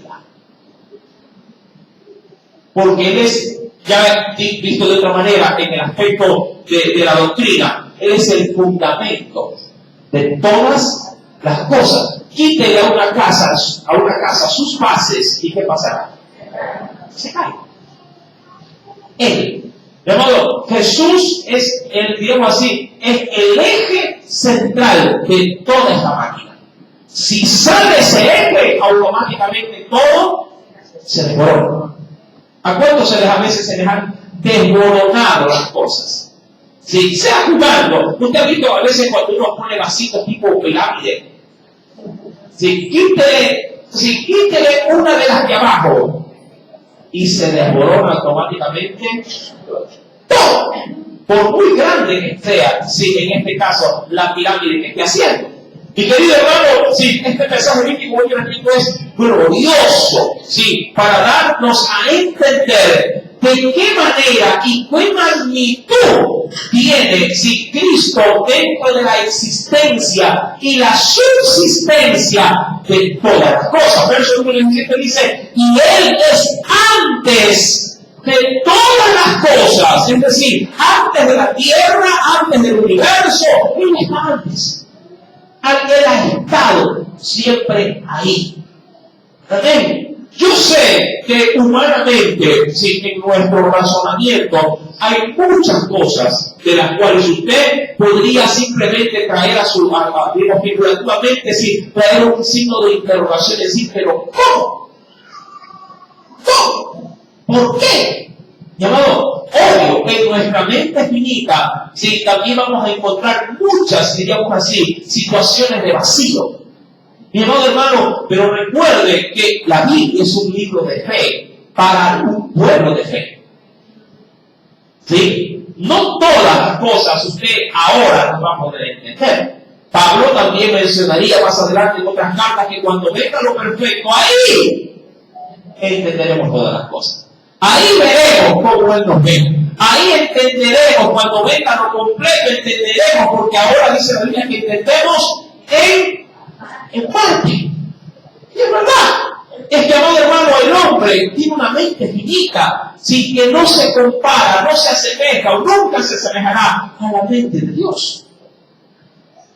Porque Él es, ya visto de otra manera, en el aspecto de la doctrina, Él es el fundamento de todas las cosas. Quítele a una casa sus bases, ¿y qué pasará? Se cae. Él. De modo, Jesús es digamos así, es el eje central de toda esta máquina. Si sale ese eje, automáticamente todo se desmorona. ¿A cuántos a veces se les han desmoronado las cosas? Si sea jugando, usted ha visto a veces cuando uno pone vasitos tipo pirámide. Si quítele una de las de abajo y se desmorona automáticamente todo, por muy grande que sea, si en este caso la pirámide que esté haciendo. Mi querido hermano, sí, este mensaje bíblico hoy repito es glorioso, sí, para darnos a entender de qué manera y qué magnitud tiene si Cristo dentro de la existencia y la subsistencia de todas las cosas. Verso número 17 dice, y Él es antes de todas las cosas, es decir, antes de la tierra, antes del universo, Él está antes. Él ha estado siempre ahí. ¿Amén? Yo sé que humanamente, sí, en nuestro razonamiento, hay muchas cosas de las cuales usted podría simplemente traer a su, digamos, figurativamente, sí, traer un signo de interrogación y decir, pero ¿cómo? ¿Cómo? ¿Por qué? Llamado, obvio que en nuestra mente finita, sí, también vamos a encontrar muchas, diríamos así, situaciones de vacío. Mi amado hermano, pero recuerde que la Biblia es un libro de fe para un pueblo de fe. ¿Sí? No todas las cosas usted ahora las va a poder entender. Pablo también mencionaría más adelante en otras cartas que cuando venga lo perfecto, ahí entenderemos todas las cosas. Ahí veremos cómo Él nos ve. Ahí entenderemos, cuando venga lo completo, entenderemos, porque ahora dice la Biblia que entendemos en parte. Y es verdad. Es que, amado hermano, el hombre tiene una mente finita, sin que no se compara, no se asemeja o nunca se asemejará a la mente de Dios.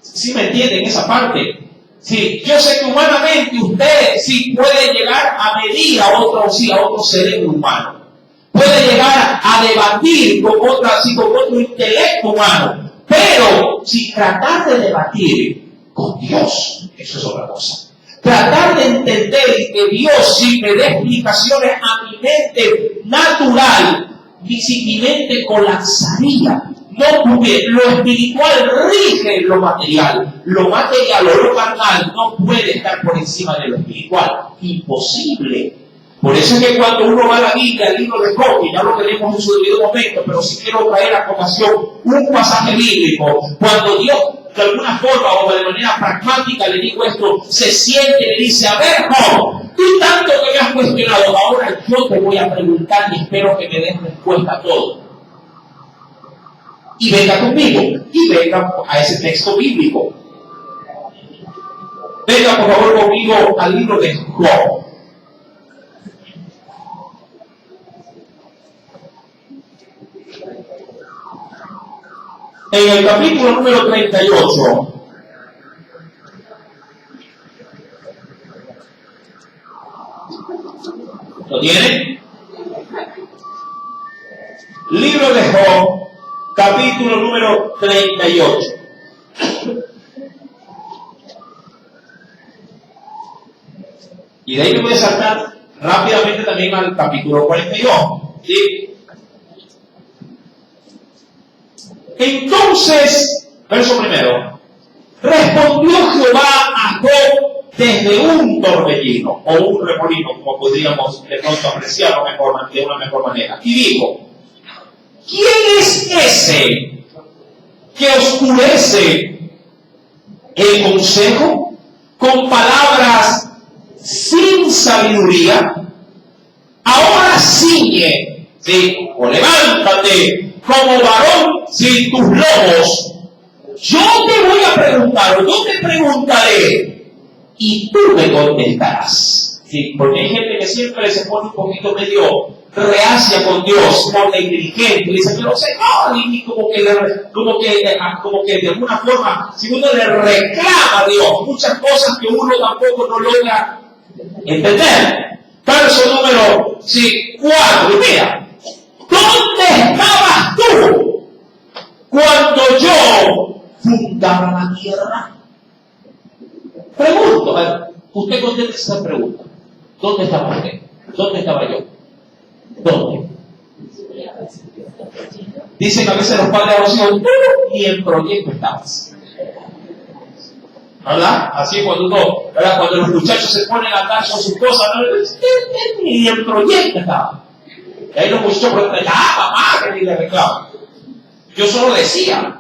¿Sí me entienden esa parte? Sí, yo sé que humanamente usted sí puede llegar a medir a otro cerebro humano. Puede llegar a debatir con otro intelecto humano. Pero si tratar de debatir con Dios, eso es otra cosa. Tratar de entender que Dios sí me dé explicaciones a mi mente natural, mi mente colapsaría. No, porque lo espiritual rige lo material. Lo material o lo carnal no puede estar por encima de lo espiritual. Imposible. Por eso es que cuando uno va a la Biblia, al libro de Job, ya lo tenemos en su debido momento, pero si quiero traer a colación un pasaje bíblico, cuando Dios de alguna forma o de manera pragmática le digo esto, se siente y le dice, a ver, Job, tú tanto que me has cuestionado, ahora yo te voy a preguntar y espero que me des respuesta a todo. Y venga conmigo, y venga a ese texto bíblico. Venga por favor conmigo al libro de Job. En el capítulo número 38, ¿lo tienen? Libro de Job, capítulo número 38. Y de ahí me voy a saltar rápidamente también al capítulo 42. ¿Sí? Entonces, verso primero, respondió Jehová a Job desde un torbellino, o un remolino, como podríamos de pronto apreciarlo de una mejor manera, y dijo, ¿quién es ese que oscurece el consejo con palabras sin sabiduría? Ahora ciñe, ¿sí? O levántate como varón sin tus lomos. Yo te voy a preguntar, o yo te preguntaré, y tú me contestarás. ¿Sí? Porque hay gente que siempre se pone un poquito medio reacia con Dios, no negligente, y dice, pero Señor, y como que de alguna forma, si uno le reclama a Dios muchas cosas que uno tampoco no logra entender. Verso número 4, mira, ¿dónde estabas tú cuando yo fundaba la tierra? Pregunto, usted conteste esa pregunta. ¿Dónde estaba usted? ¿Dónde estaba yo? ¿Dónde? Dicen a veces los padres a los hijos, tú ni en proyecto estabas. ¿Verdad? Así cuando cuando los muchachos se ponen a andar con sus cosas, ni en proyecto estaba. Y ahí los muchachos preguntan, mamá, que ni le reclaman. Yo solo decía,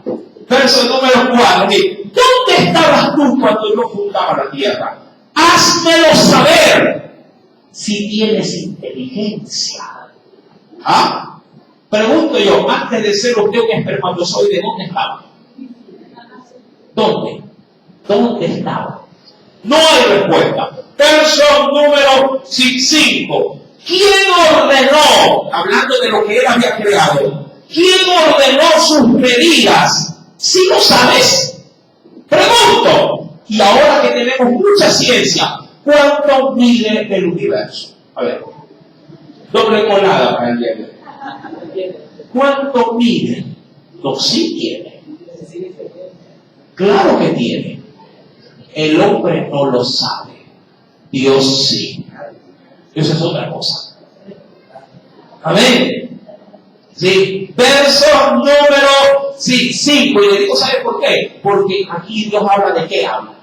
verso número 4, ¿dónde estabas tú cuando yo fundaba la tierra? Házmelo saber si tienes inteligencia. ¿Ah? Pregunto yo, antes de ser usted un espermatozoide, ¿dónde estaba? ¿Dónde? ¿Dónde estaba? No hay respuesta. Verso número 5. ¿Quién ordenó, hablando de lo que él había creado, quién ordenó sus medidas? Si lo sabes. Pregunto, y ahora que tenemos mucha ciencia, ¿cuánto mide el universo? A ver, doble colada para el día de hoy. ¿Cuánto mide? No, sí tiene. Claro que tiene. El hombre no lo sabe. Dios sí. Eso es otra cosa. Amén. Sí. Verso número 5. Y le digo, ¿sabe por qué? Porque aquí Dios habla de qué habla.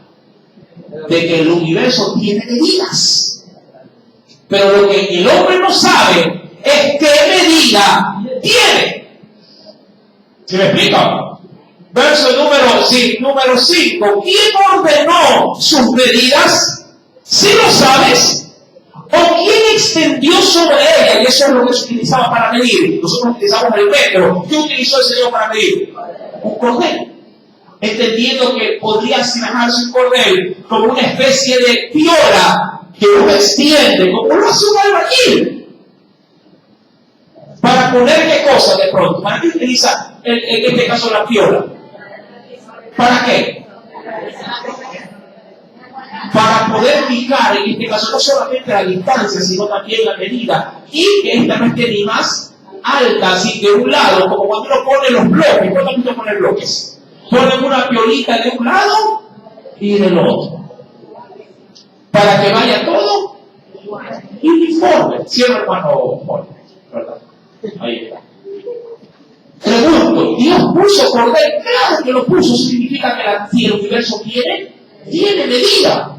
De que el universo tiene medidas. Pero lo que el hombre no sabe es qué medida tiene. ¿Sí me explico? Verso número 5. ¿Quién ordenó sus medidas? ¿Sí lo sabes? ¿O quién extendió sobre ella? Y eso es lo que se utilizaba para medir. Nosotros utilizamos el metro. ¿Qué utilizó el Señor para medir? Un cordel. Entendiendo que podría asemejarse un cordel como una especie de piola que uno extiende, como lo hace un albañil. ¿Para poner qué cosa de pronto? ¿Para qué utiliza en este caso la piola? ¿Para qué? Para poder fijar, en este caso, no solamente la distancia, sino también la medida, y que esta no esté ni más alta, así de un lado, como cuando uno pone los bloques. ¿Cuánto gusta poner bloques? Ponen una piolita de un lado y del otro, para que vaya todo uniforme. Cierra hermano Jorge, ¿verdad? Ahí está. Pregunto, ¿Dios puso cordel? Claro que lo puso. Significa que si el universo tiene medida.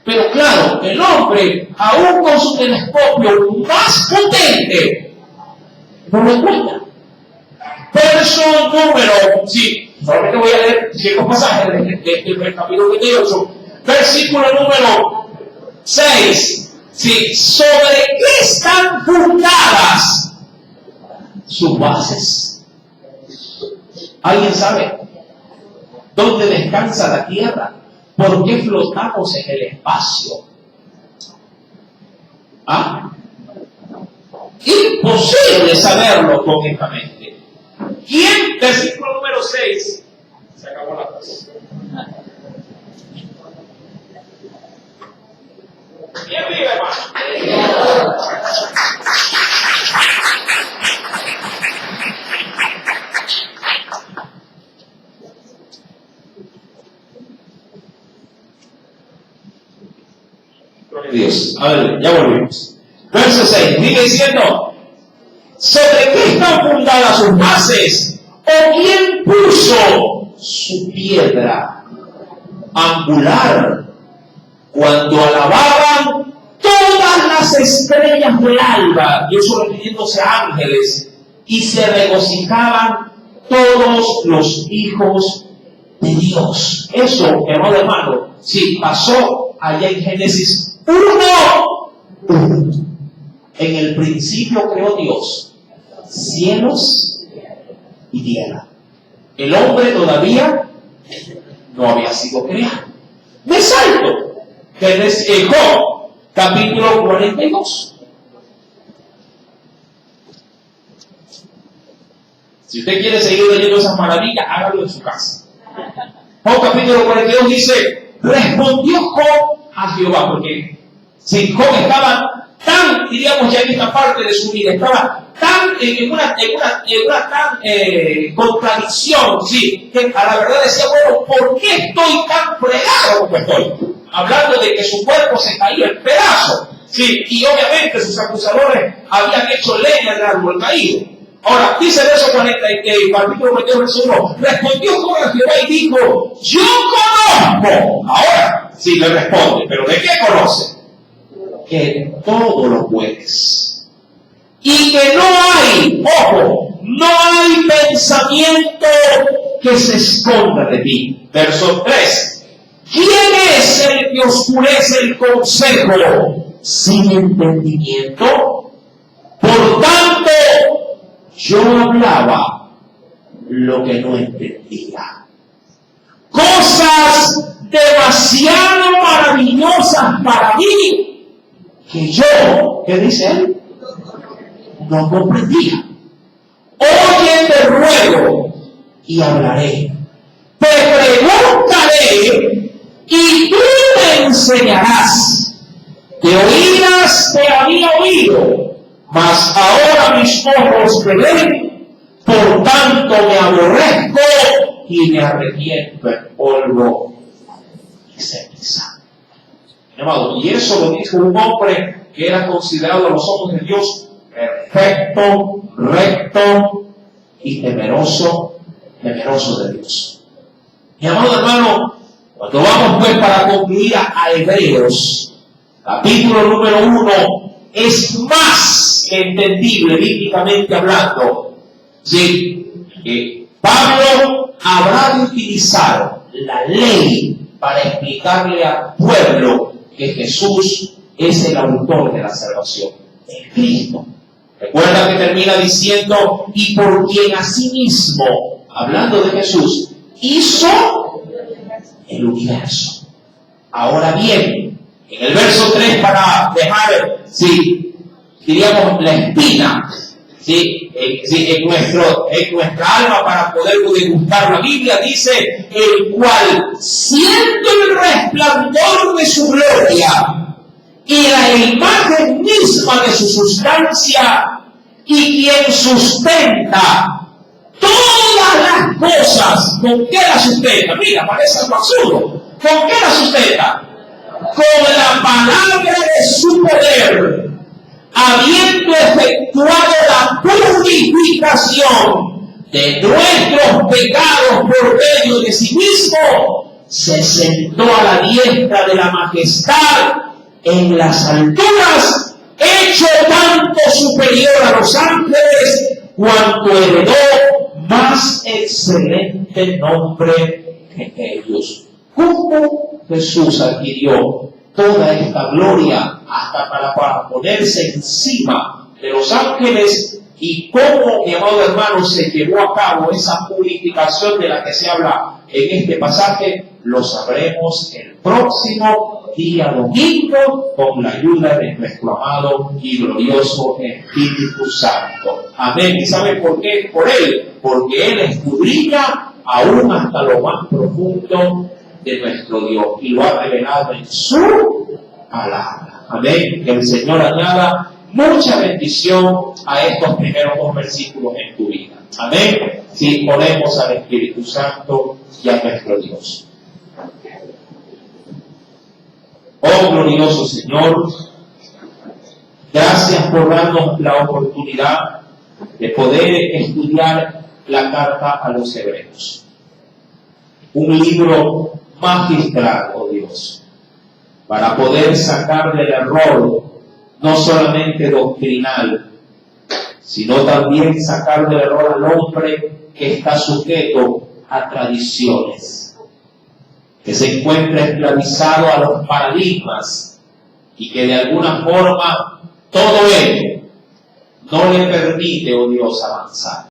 Pero claro, el hombre, aún con su telescopio más potente, no lo encuentra. Verso número, solamente voy a leer ciertos pasajes del capítulo 28, versículo número 6. ¿Sobre qué están fundadas sus bases? ¿Alguien sabe dónde descansa la tierra? ¿Por qué flotamos en el espacio? ¿Ah? Imposible saberlo correctamente. ¿Quién? Versículo número 6. Se acabó la cosa. ¿Quién vive, hermano? Dios. A ver, ya volvimos. Verso 6. Sigue diciendo: ¿sobre qué están fundadas sus bases? ¿O quién puso su piedra angular? Cuando alababan todas las estrellas del alba, y eso refiriéndose a ángeles, y se regocijaban todos los hijos de Dios. Eso, hermano, sí, pasó allá en Génesis 1. En el principio creó Dios cielos y tierra. El hombre todavía no había sido creado. Me salto. Job, capítulo 42. Si usted quiere seguir leyendo esas maravillas, hágalo en su casa. Job, capítulo 42 dice: respondió Job a Jehová, porque si Job estaba tan, diríamos ya en esta parte de su vida, estaba tan en una contradicción, sí, que a la verdad decía, bueno, ¿por qué estoy tan fregado como estoy? Hablando de que su cuerpo se caía en pedazos, sí, y obviamente sus acusadores habían hecho leña del árbol caído. Ahora, dice el verso 40, capítulo 22, verso 1, respondió Job a Jehová y dijo: yo conozco. Ahora, sí le responde, pero ¿de qué conoce? Que todo lo puedes. Y que no hay, ojo, no hay pensamiento que se esconda de ti. Verso 3. ¿Quién es el que oscurece el consejo sin entendimiento? Por tanto, yo hablaba lo que no entendía. Cosas demasiado maravillosas para mí que yo, ¿qué dice él? No comprendía. Oye, te ruego y hablaré. Te preguntaré y tú me enseñarás. De oídas te había oído, mas ahora mis ojos te ven. Por tanto me aborrezco y me arrepiento en polvo y ceniza. Amado, y eso lo dijo un hombre que era considerado a los ojos de Dios perfecto, recto y temeroso de Dios. Mi amado hermano, cuando vamos pues para concluir a Hebreos, capítulo número 1, es más que entendible bíblicamente hablando, ¿sí? Que Pablo habrá de utilizar la ley para explicarle al pueblo que Jesús es el autor de la salvación, el Cristo. Recuerda que termina diciendo, y por quien asimismo, hablando de Jesús, hizo el universo. Ahora bien, en el verso 3, para dejar, sí, diríamos, la espina, ¿sí? En nuestra alma para poder degustar la Biblia, dice, el cual, siendo el resplandor de su gloria y la imagen misma de su sustancia, y quien sustenta todas las cosas, ¿con qué la sustenta? Mira, parece algo absurdo. ¿Con qué la sustenta? Con la palabra de su poder, habiendo efectuado la purificación de nuestros pecados por medio de sí mismo, se sentó a la diestra de la majestad en las alturas, hecho tanto superior a los ángeles, cuanto heredó más excelente nombre que ellos. ¿Cómo Jesús adquirió toda esta gloria hasta para ponerse encima de los ángeles? Y cómo, mi amado hermano, se llevó a cabo esa purificación de la que se habla en este pasaje, lo sabremos el próximo día domingo con la ayuda de nuestro amado y glorioso Espíritu Santo. Amén. ¿Y sabe por qué? Por Él. Porque Él escudriña aún hasta lo más profundo de nuestro Dios y lo ha revelado en su palabra. Amén. Que el Señor añada mucha bendición a estos primeros 2 versículos en tu vida. Amén. Si ponemos al Espíritu Santo y a nuestro Dios. Oh glorioso Señor, gracias por darnos la oportunidad de poder estudiar la carta a los Hebreos. Un libro magistral, oh Dios, para poder sacar del error no solamente doctrinal, sino también sacar del error al hombre que está sujeto a tradiciones, que se encuentra esclavizado a los paradigmas y que de alguna forma todo ello no le permite, oh Dios, avanzar.